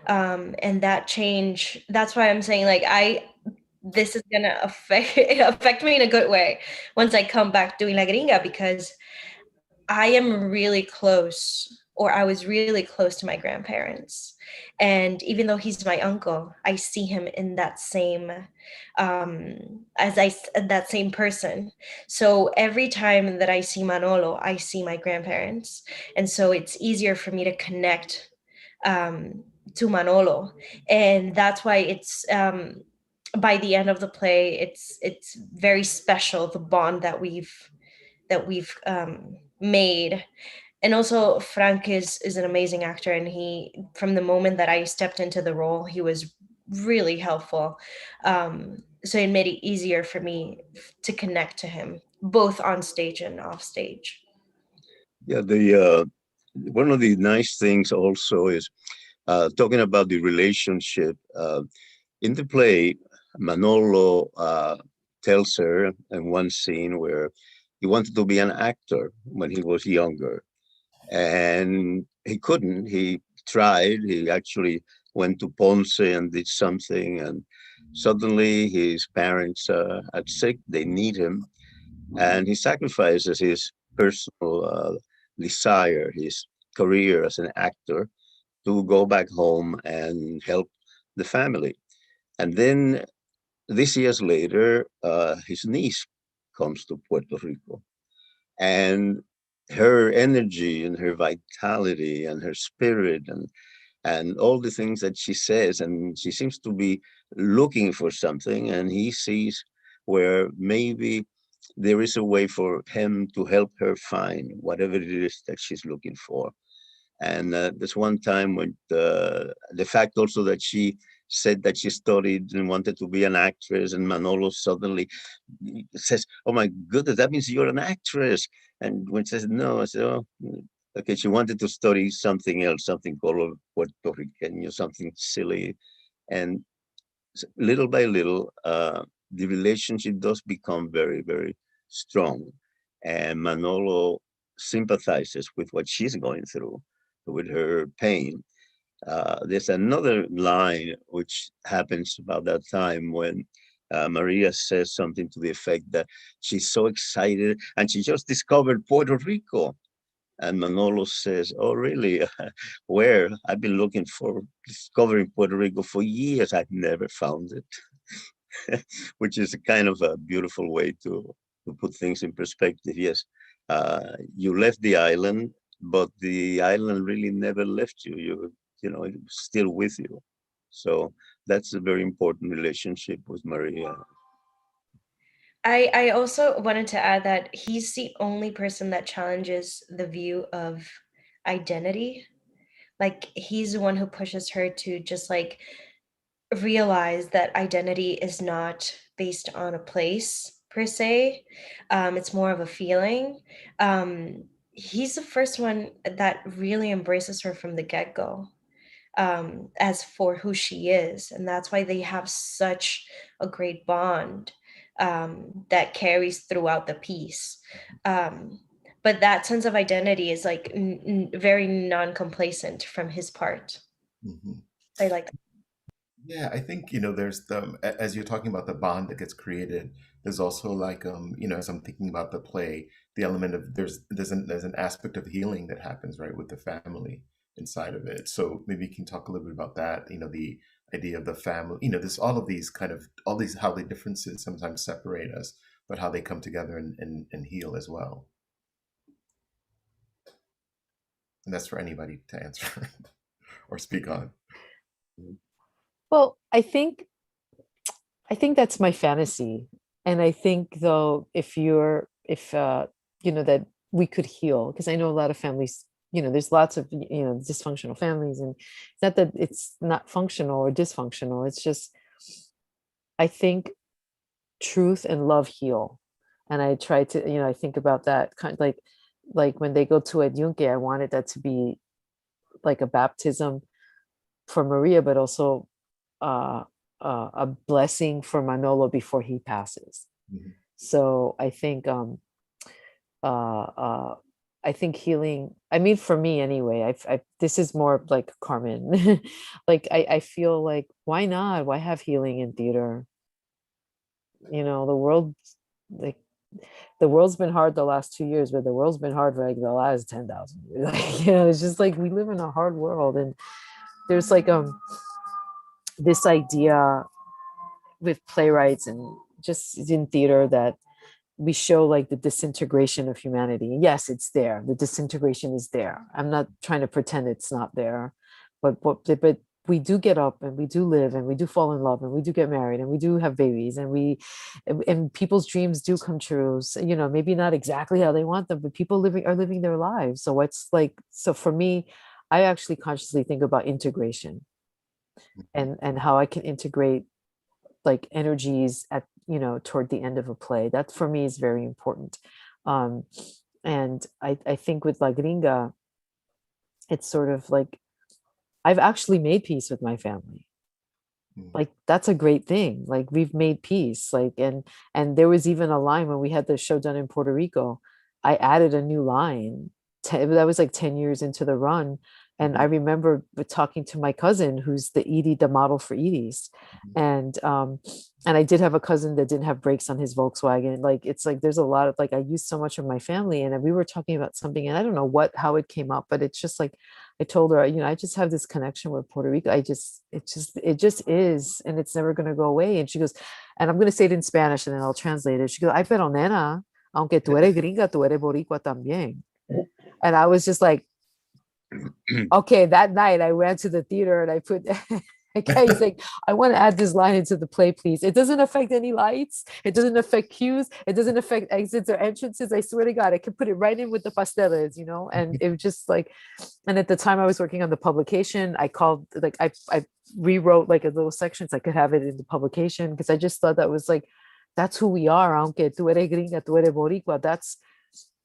And that change, that's why I'm saying, like, this is gonna affect me in a good way once I come back doing La Gringa, because I am really close, or I was really close to my grandparents. And even though he's my uncle, I see him in that same, that same person. So every time that I see Manolo, I see my grandparents. And so it's easier for me to connect to Manolo. And that's why it's, by the end of the play, it's very special, the bond that we've made. And also Frank is an amazing actor, and he, from the moment that I stepped into the role, he was really helpful. So it made it easier for me to connect to him, both on stage and off stage. Yeah, one of the nice things also is talking about the relationship. In the play, Manolo tells her in one scene where he wanted to be an actor when he was younger, and he couldn't. He tried. He actually went to Ponce and did something, and suddenly his parents are sick. They need him, and he sacrifices his personal desire, his career as an actor, to go back home and help the family. And then this years later, his niece comes to Puerto Rico, and her energy and her vitality and her spirit and all the things that she says, and she seems to be looking for something, and he sees where maybe there is a way for him to help her find whatever it is that she's looking for. And there's one time when the fact also that she said that she studied and wanted to be an actress, and Manolo suddenly says, "Oh my goodness, that means you're an actress." And when she says no, I said, "Oh, okay." She wanted to study something else, something called Puerto Rican, something silly. And little by little, the relationship does become very, very strong. And Manolo sympathizes with what she's going through, with her pain. There's another line which happens about that time when Maria says something to the effect that she's so excited and she just discovered Puerto Rico. And Manolo says, "Oh, really? Where? I've been looking for discovering Puerto Rico for years. I've never found it," which is a kind of a beautiful way to put things in perspective. Yes, you left the island, but the island really never left you. You know, it's still with you. So that's a very important relationship with Maria. I also wanted to add that he's the only person that challenges the view of identity. Like he's the one who pushes her to just like realize that identity is not based on a place per se. It's more of a feeling. He's the first one that really embraces her from the get-go, as for who she is. And that's why they have such a great bond, that carries throughout the piece. But that sense of identity is like very non-complacent from his part. Mhm. I like that. Yeah, I think, there's as you're talking about the bond that gets created, there's also like, as I'm thinking about the play, the element of there's an aspect of healing that happens, right, with the family inside of it. So maybe you can talk a little bit about that, the idea of the family, this, all these, how the differences sometimes separate us, but how they come together and heal as well. And that's for anybody to answer or speak on. Well, I think that's my fantasy. And I think though, if that we could heal, because I know a lot of families, there's lots of, dysfunctional families, and it's not that it's not functional or dysfunctional. It's just, I think truth and love heal. And I try to, I think about that kind of like when they go to El Yunque, I wanted that to be like a baptism for Maria, but also a blessing for Manolo before he passes. Mm-hmm. So I think healing, I mean, for me anyway, this is more like Carmen. Like I feel like, why not? Why have healing in theater? The world, like the world's been hard the last 2 years, but the world's been hard for like the last 10,000 years. Like, it's just like we live in a hard world, and there's like this idea with playwrights and just in theater that we show like the disintegration of humanity. Yes, it's there. The disintegration is there. I'm not trying to pretend it's not there, but we do get up and we do live and we do fall in love and we do get married and we do have babies and people's dreams do come true. So, maybe not exactly how they want them, but people are living their lives. So it's like, so for me, I actually consciously think about integration and how I can integrate like energies at, toward the end of a play. That for me is very important. And I think with La Gringa, it's sort of like, I've actually made peace with my family. Like, that's a great thing. Like, we've made peace. Like, and there was even a line when we had the show done in Puerto Rico, I added a new line. That was like 10 years into the run. And I remember talking to my cousin, who's the model for Edie's. And I did have a cousin that didn't have brakes on his Volkswagen. Like, it's like, there's a lot of, like, I used so much of my family, and we were talking about something, and I don't know how it came up, but it's just like, I told her, I just have this connection with Puerto Rico. It just is, and it's never going to go away. And she goes, and I'm going to say it in Spanish and then I'll translate it. She goes, "Ay, pero nena, aunque tú eres gringa, tú eres boricua también." And I was just like, okay, that night I went to the theater and I put He's like, I want to add this line into the play, please. It doesn't affect any lights. It doesn't affect cues. It doesn't affect exits or entrances. I swear to God, I could put it right in with the pasteles, you know? And it was just like, and at the time I was working on the publication, I called, like, I rewrote like a little section so I could have it in the publication because I just thought that was like, that's who we are. Aunque tú eres gringa, tú eres boricua. That's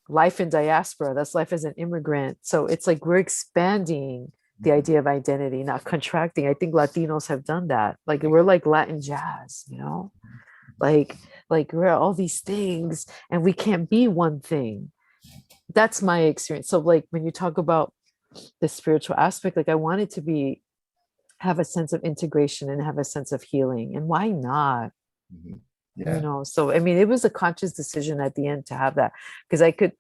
life in diaspora. That's life as an immigrant. So it's like we're expanding the idea of identity, not contracting. I think Latinos have done that. Like we're like Latin jazz, you know, like we're all these things and we can't be one thing. That's my experience. So like when you talk about the spiritual aspect, like I wanted to be, have a sense of integration and have a sense of healing. And why not? Yeah. You know, so I mean, it was a conscious decision at the end to have that because I could,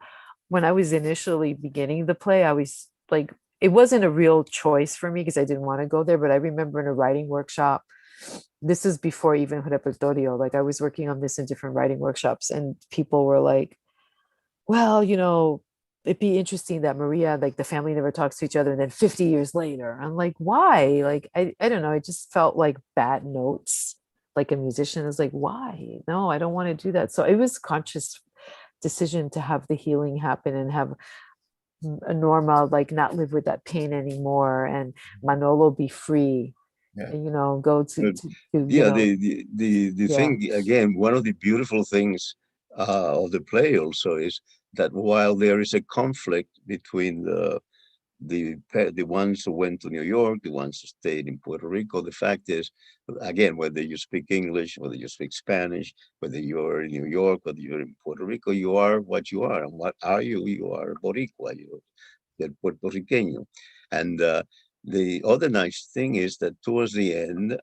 when I was initially beginning the play, I was like, it wasn't a real choice for me because I didn't want to go there. But I remember in a writing workshop, this is before even Repertorio, like I was working on this in different writing workshops and people were like, well, you know, it'd be interesting that Maria, like the family never talks to each other. And then 50 years later, I'm like, why? Like, I don't know. It just felt like bad notes. Like a musician is like, why? No, I don't want to do that. So it was a conscious decision to have the healing happen and have a Norma like not live with that pain anymore and Manolo be free. Yeah. And, you know, go to yeah, the thing again, one of the beautiful things of the play also is that while there is a conflict between the ones who went to New York, the ones who stayed in Puerto Rico, the fact is, again, whether you speak English, whether you speak Spanish, whether you're in New York, whether you're in Puerto Rico, you are what you are. And what are you? You are Boricua, you're Puerto Riqueño. And the other nice thing is that towards the end,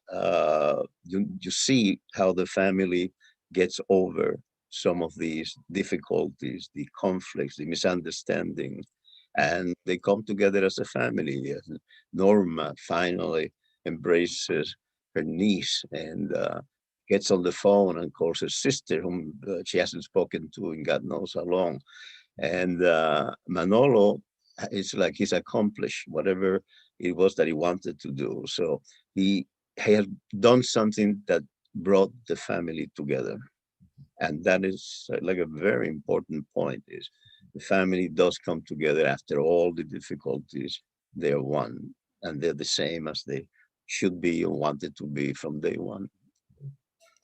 you see how the family gets over some of these difficulties, the conflicts, the misunderstanding, and they come together as a family. Norma finally embraces her niece and gets on the phone and calls her sister, whom she hasn't spoken to in God knows how long. And Manolo, it's like he's accomplished whatever it was that he wanted to do. So he has done something that brought the family together. And that is like a very important point, is the family does come together after all the difficulties. They're one, and they're the same as they should be and wanted to be from day one.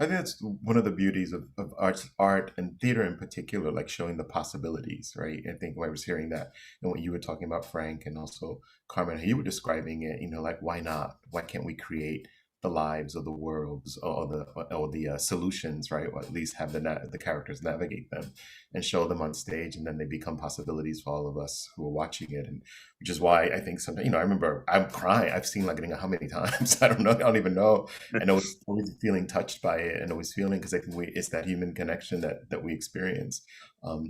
I think that's one of the beauties of art and theater in particular, like showing the possibilities, right? I think when I was hearing that and what you were talking about, Frank, and also Carmen, you were describing it, you know, like why not? Why can't we create the lives or the worlds or the solutions, right? Or at least have the characters navigate them and show them on stage, and then they become possibilities for all of us who are watching it. And which is why I think sometimes, you know, I remember I'm crying. I've seen La Gringa how many times? I don't know. I don't even know. And always feeling touched by it, and always feeling, because I think it's that human connection that we experience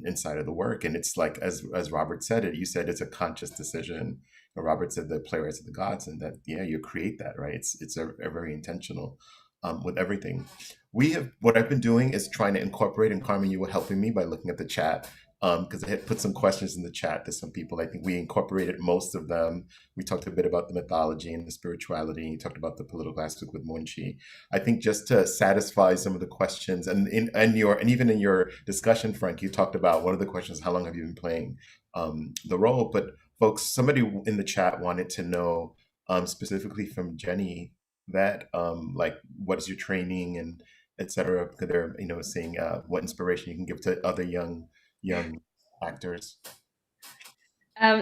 inside of the work. And it's like, as Robert said it, you said it's a conscious decision. Robert said the playwrights are the gods, and that, yeah, you create that, right? It's a very intentional with everything. What I've been doing is trying to incorporate, and Carmen, you were helping me by looking at the chat, because I had put some questions in the chat to some people. I think we incorporated most of them. We talked a bit about the mythology and the spirituality, and you talked about the political aspect with Monchi. I think just to satisfy some of the questions, and even in your discussion, Frank, you talked about one of the questions, how long have you been playing the role? But folks, somebody in the chat wanted to know specifically from Jenyvette, like, what is your training and etc. Because they're, you know, seeing what inspiration you can give to other young actors.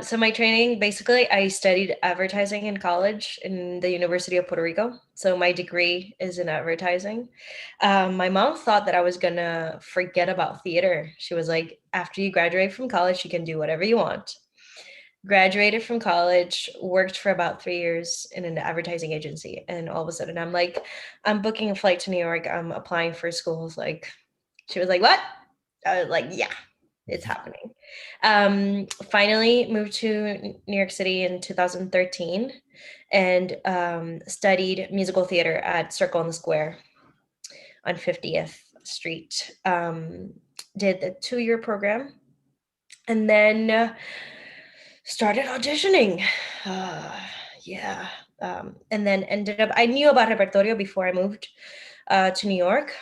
So my training, basically, I studied advertising in college in the University of Puerto Rico. So my degree is in advertising. My mom thought that I was gonna forget about theater. She was like, after you graduate from college, you can do whatever you want. Graduated from college, worked for about 3 years in an advertising agency. And all of a sudden I'm like, I'm booking a flight to New York. I'm applying for schools. Like, she was like, what? I was like, yeah, it's happening. Finally moved to New York City in 2013 and studied musical theater at Circle in the Square on 50th Street. Did the 2-year program and then started auditioning. Yeah. And then ended up, I knew about Repertorio before I moved to New York.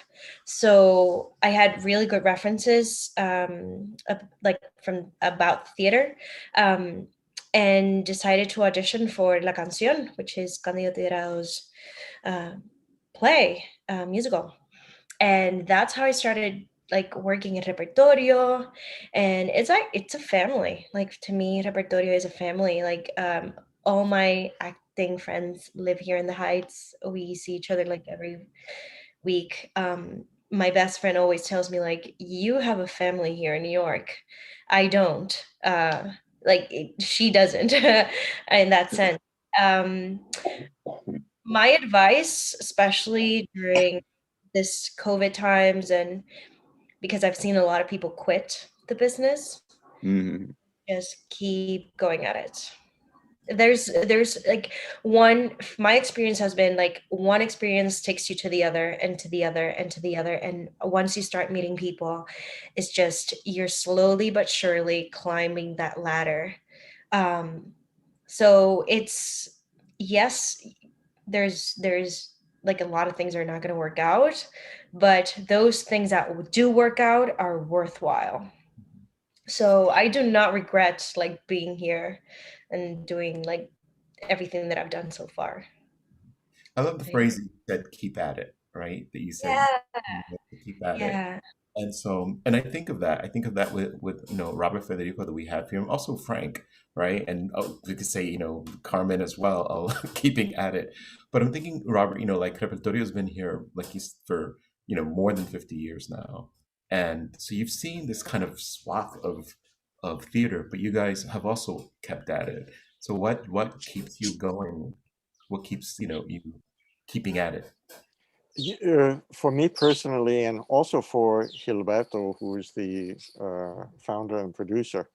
So I had really good references like from about theater, and decided to audition for La Canción, which is Candido Tirado's play, musical. And that's how I started like working at Repertorio. And it's like, it's a family. Like to me, Repertorio is a family. Like all my acting friends live here in the Heights. We see each other like every week. My best friend always tells me like, you have a family here in New York. I don't. She doesn't in that sense. My advice, especially during this COVID times, and because I've seen a lot of people quit the business, just keep going at it. There's like my experience has been like one experience takes you to the other and to the other and to the other, and once you start meeting people, it's just you're slowly but surely climbing that ladder. So it's, yes, there's like a lot of things are not going to work out, but those things that do work out are worthwhile. So I do not regret like being here and doing like everything that I've done so far. I love the phrase that you said, keep at it, right? That you said, keep at it. Yeah. And so, and I think of that. I think of that with Robert Federico that we have here, and also Frank, right? And we could say, Carmen as well, keeping at it. But I'm thinking, Robert, like Repertorio has been here, like he's for, more than 50 years now. And so you've seen this kind of swath of theater, but you guys have also kept at it. So what keeps you going? What keeps, you keeping at it? For me personally, and also for Gilberto, who is the founder and producer,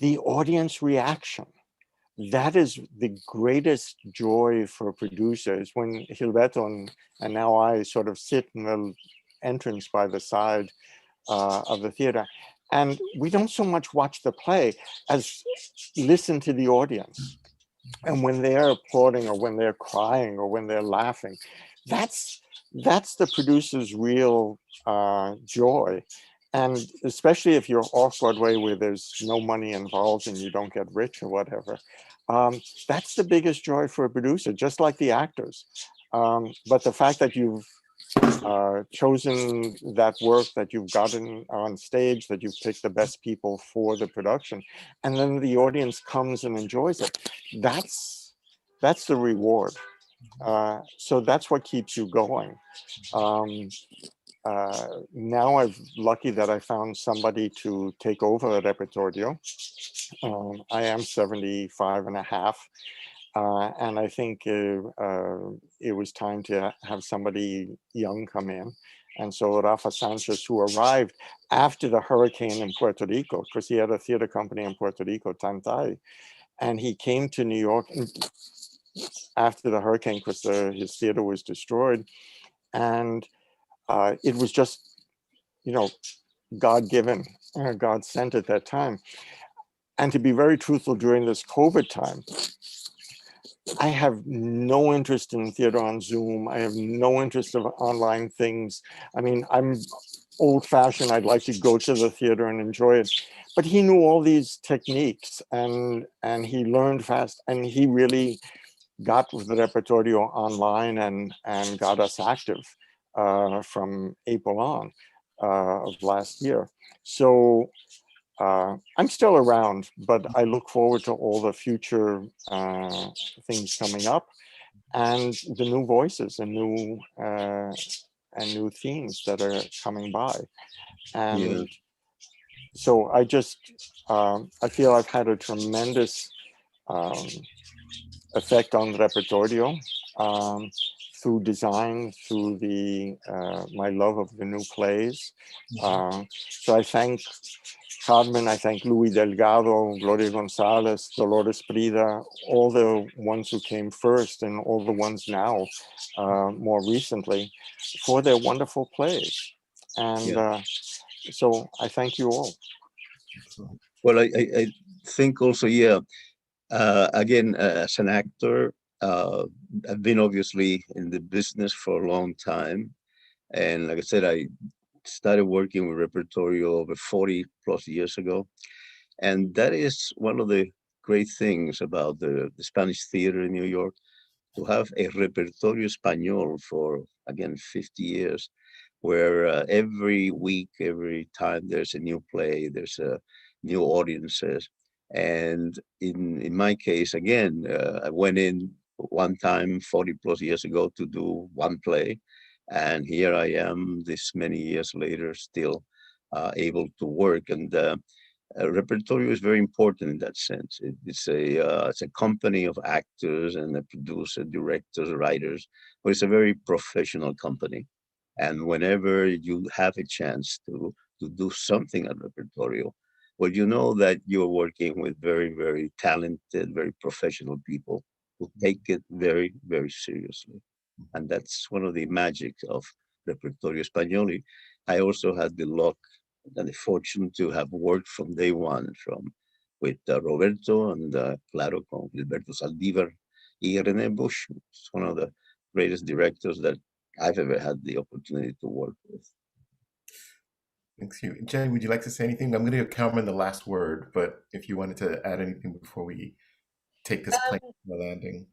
the audience reaction. That is the greatest joy for producers when Gilberto and now I sort of sit in the entrance by the side of the theater. And we don't so much watch the play as listen to the audience. And when they're applauding or when they're crying or when they're laughing, that's the producer's real joy. And especially if you're off Broadway where there's no money involved and you don't get rich or whatever, that's the biggest joy for a producer, just like the actors. But the fact that you've chosen that work, that you've gotten on stage, that you've picked the best people for the production, and then the audience comes and enjoys it, that's the reward. So that's what keeps you going. Now I'm lucky that I found somebody to take over at Repertorio. I am 75 and a half. And I think it was time to have somebody young come in. And so Rafa Sanchez, who arrived after the hurricane in Puerto Rico, because he had a theater company in Puerto Rico, Tantay, and he came to New York after the hurricane because his theater was destroyed. And it was just, God-given, God sent at that time. And to be very truthful, during this COVID time, I have no interest in theater on Zoom. I have no interest of online things. I mean, I'm old-fashioned. I'd like to go to the theater and enjoy it. But he knew all these techniques and he learned fast, and he really got with the Repertorio online and got us active from April on of last year. So I'm still around, but I look forward to all the future things coming up and the new voices and new themes that are coming by. And so I just, I feel I've had a tremendous effect on the Repertorio through design, through my love of the new plays. So I thank Carmen, I thank Louis Delgado, Gloria Gonzalez, Dolores Prida, all the ones who came first and all the ones now, more recently, for their wonderful plays. And so I thank you all. Well, I think also, again, as an actor, I've been obviously in the business for a long time. And like I said, I started working with Repertorio over 40 plus years ago. And that is one of the great things about the Spanish theater in New York, to have a Repertorio Español for, again, 50 years, where every week, every time there's a new play, there's a new audiences. And in my case, again, I went in one time 40 plus years ago to do one play. And here I am this many years later, still able to work. And Repertorio is very important in that sense. It's a company of actors and a producer, directors, writers, but it's a very professional company. And whenever you have a chance to do something at Repertorio, well, you know that you're working with very, very talented, very professional people who take it very, very seriously. And that's one of the magic of Repertorio Español. I also had the luck and the fortune to have worked from day one with Roberto and claro, con Gilberto Saldívar y René Bush. It's one of the greatest directors that I've ever had the opportunity to work with. Thanks you. Jen, would you like to say anything? I'm going to give Carmen the last word, but if you wanted to add anything before we take this plane to the landing.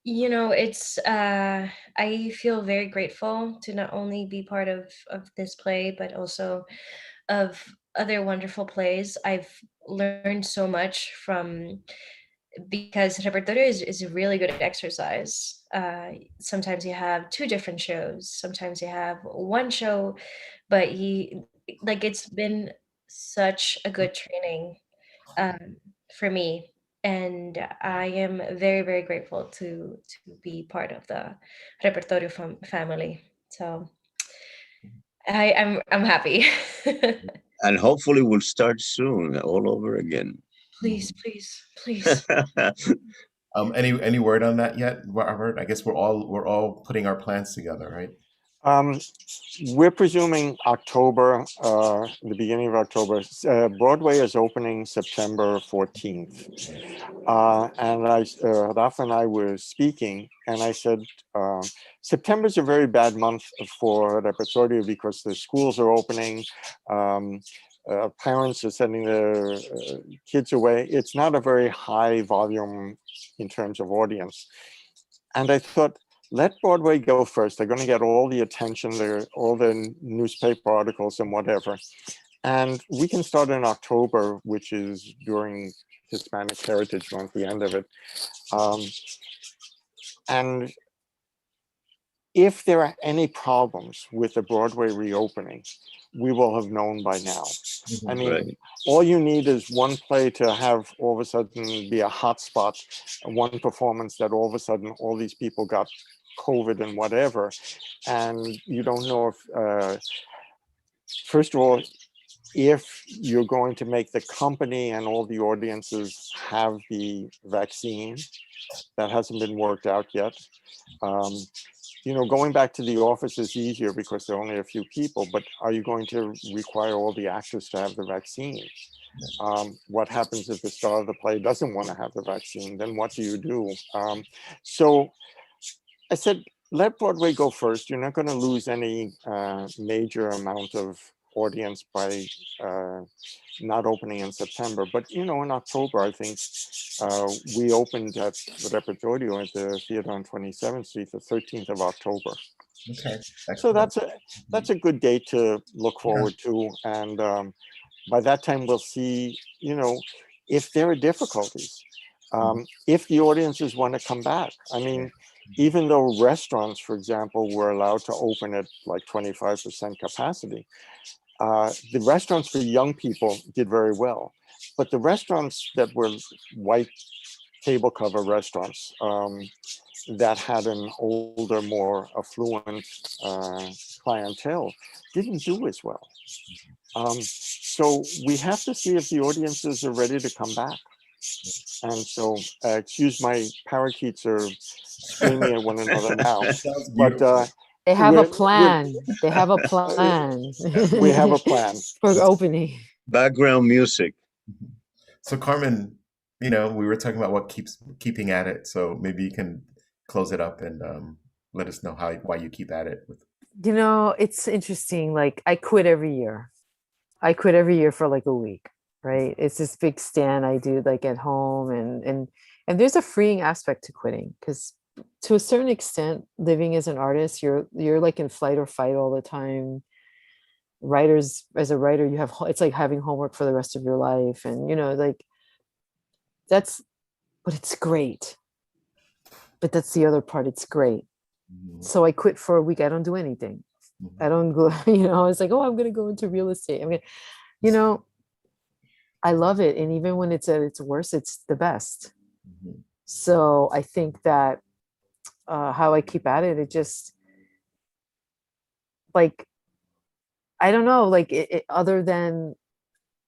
You know, it's I feel very grateful to not only be part of this play, but also of other wonderful plays. I've learned so much from, because Repertorio is a really good exercise. Sometimes you have two different shows, sometimes you have one show, but it's been such a good training for me, and I am very, very grateful to be part of the Repertorio family. So I'm happy. And hopefully we'll start soon all over again. Please, please, please. Any word on that yet, Robert? I guess we're all putting our plans together, right? We're presuming October, the beginning of October. Broadway is opening September 14th. And Rafa and I were speaking, and I said, September's a very bad month for Repertorio because the schools are opening. Parents are sending their kids away. It's not a very high volume in terms of audience. And I thought, let Broadway go first. They're going to get all the attention, all the newspaper articles and whatever. And we can start in October, which is during Hispanic Heritage Month, the end of it. And if there are any problems with the Broadway reopening, we will have known by now. I mean, right. All you need is one play to have all of a sudden be a hot spot, one performance that all of a sudden all these people got COVID and whatever. And you don't know if, first of all, if you're going to make the company and all the audiences have the vaccine. That hasn't been worked out yet. You know, going back to the office is easier because there are only a few people, but are you going to require all the actors to have the vaccine? What happens if the star of the play doesn't want to have the vaccine? Then what do you do? So I said, let Broadway go first. You're not going to lose any major amount of audience by not opening in September. But, you know, in October, I think we opened at the Repertorio at the theater on 27th Street, the 13th of October. Okay. So that's a good date to look forward to. And by that time, we'll see, you know, if there are difficulties, if the audiences want to come back. I mean, even though restaurants, for example, were allowed to open at like 25% capacity, the restaurants for young people did very well. But the restaurants that were white table cover restaurants that had an older, more affluent clientele didn't do as well. So we have to see if the audiences are ready to come back. And so, excuse my parakeets are screaming at one another now, but they have a plan. They have a plan. We have a plan for opening. Background music. So Carmen, you know, we were talking about what keeps keeping at it. So maybe you can close it up and let us know why you keep at it. You know, it's interesting. Like I quit every year. I quit every year for like a week, right? It's this big stand I do like at home, and there's a freeing aspect to quitting, because to a certain extent, living as an artist, you're like in flight or fight all the time. Writers, as a writer, you have, it's like having homework for the rest of your life, and you know, like that's, but it's great. But that's the other part. It's great. So I quit for a week. I don't do anything. I don't go, you know, it's like, oh, I'm going to go into real estate. I mean, you know, I love it. And even when it's at its worst, it's the best. So I think that how I keep at it, it just like, I don't know, like other than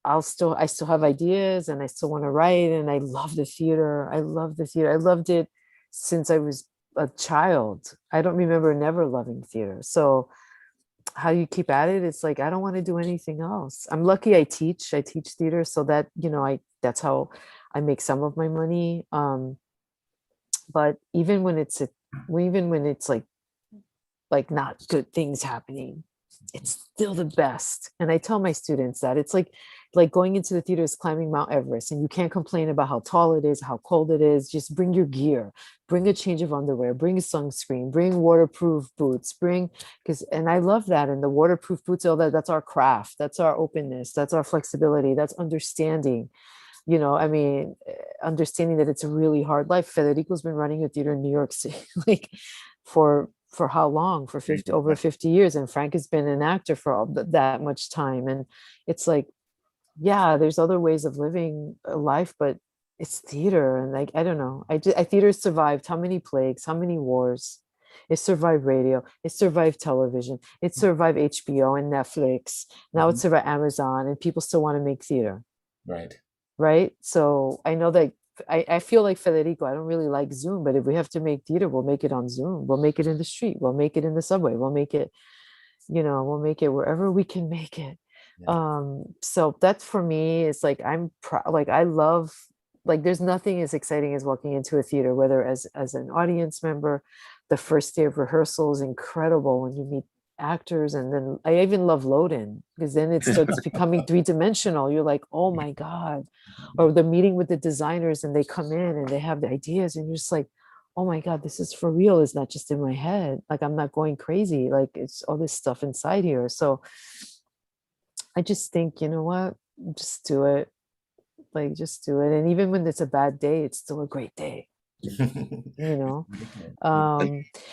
I still have ideas and I still want to write, and I love the theater. I love the theater. I loved it since I was a child. I don't remember never loving theater. So how you keep at it, it's like I don't want to do anything else. I'm lucky I teach theater, so that, you know, that's how I make some of my money. But even when it's like not good things happening, it's still the best. And I tell my students that it's like going into the theater is climbing Mount Everest, and you can't complain about how tall it is, how cold it is. Just bring your gear, bring a change of underwear, bring sunscreen, bring waterproof boots, and I love that. And the waterproof boots, all that's our craft, that's our openness, that's our flexibility, that's understanding. You know, I mean, understanding that it's a really hard life. Federico's been running a theater in New York City, like for how long? For over 50 years. And Frank has been an actor for all that much time. And it's like, yeah, there's other ways of living a life, but it's theater. And like, I don't know. Theater survived how many plagues, how many wars? It survived radio. It survived television. It survived HBO and Netflix. Now it's survived Amazon, and people still want to make theater. Right. So I know that I feel like Federico, I don't really like Zoom, but if we have to make theater, we'll make it on Zoom. We'll make it in the street. We'll make it in the subway. We'll make it, you know, we'll make it wherever we can make it. So that for me is like, like, I love, like, there's nothing as exciting as walking into a theater, whether as an audience member. The first day of rehearsal is incredible when you meet actors. And then I even love load-in, because then it starts becoming three-dimensional. You're like, oh my God. Or the meeting with the designers, and they come in and they have the ideas, and you're just like, oh my God, this is for real. It's not just in my head. Like, I'm not going crazy. Like, it's all this stuff inside here. So I just think, you know what, just do it. Like, just do it. And even when it's a bad day, it's still a great day. You know,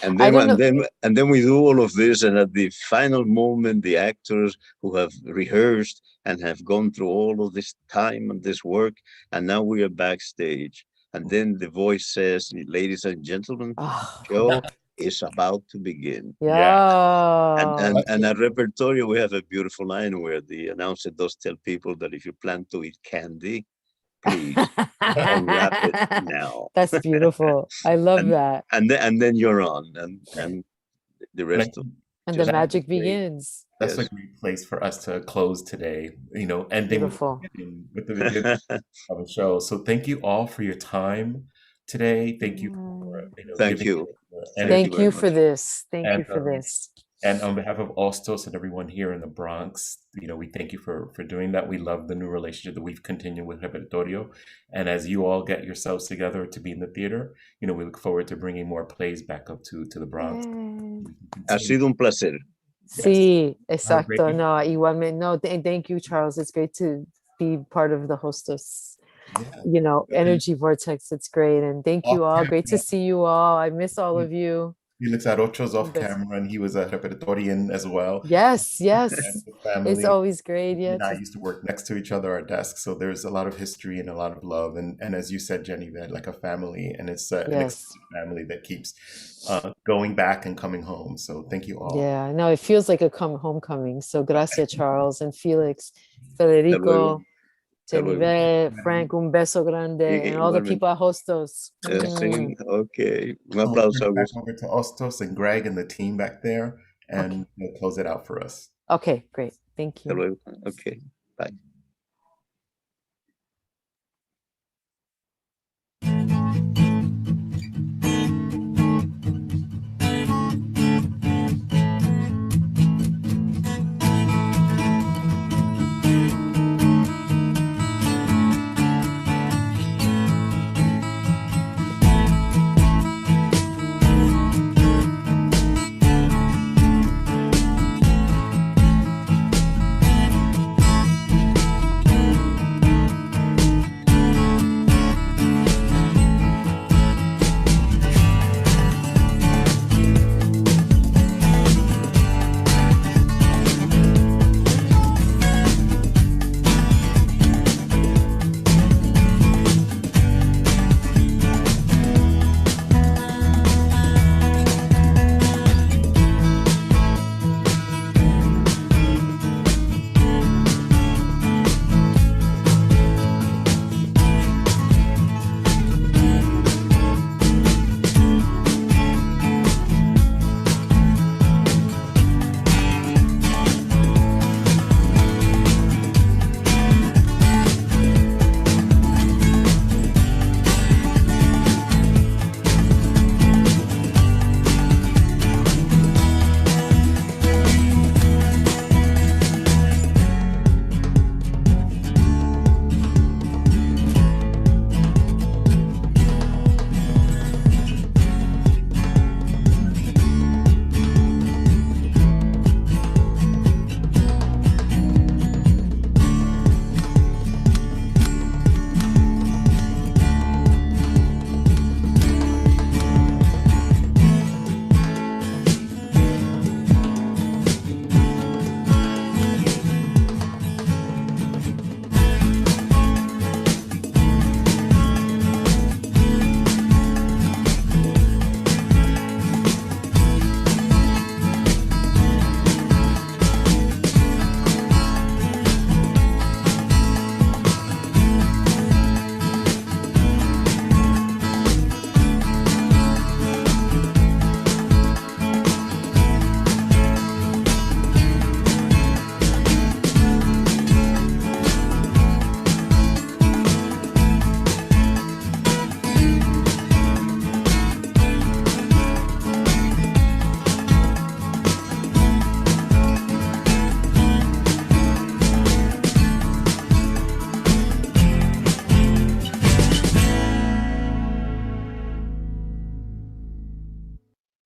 and then we do all of this, and at the final moment, the actors who have rehearsed and have gone through all of this time and this work, and now we are backstage, and then the voice says, ladies and gentlemen, show is about to begin. And at Repertorio, we have a beautiful line where the announcer does tell people that if you plan to eat candy, please unwrap it now. That's beautiful. I love that. And then you're on, and the rest of and the magic begins. That's a great place for us to close today, you know, ending with the beginning of the show. So thank you all for your time today. Thank you for thank you for this. Thank you for this. And on behalf of Hostos and everyone here in the Bronx, you know, we thank you for doing that. We love the new relationship that we've continued with Repertorio. And as you all get yourselves together to be in the theater, you know, we look forward to bringing more plays back up to the Bronx. Ha sido un placer. Sí, exacto. No, igualmente. No, thank you, Charles. It's great to be part of the Hostos, you know, energy vortex. It's great. And thank you all. Great to see you all. I miss all of you. Felix Arocho's off camera, and he was a Repertorian as well. Yes. It's always great. Yeah, and I used to work next to each other at desks, so there's a lot of history and a lot of love, and as you said, Jenyvette, like a family, and it's an extended family that keeps going back and coming home. So thank you all. Yeah, no, it feels like a homecoming. So gracias, Charles and Felix, Federico, Jenyvette, Frank, un beso grande, and all the people at Hostos. Okay, un aplauso. Back over to Hostos and Greg and the team back there, and we'll close it out for us. Okay, great. Thank you. Okay, bye.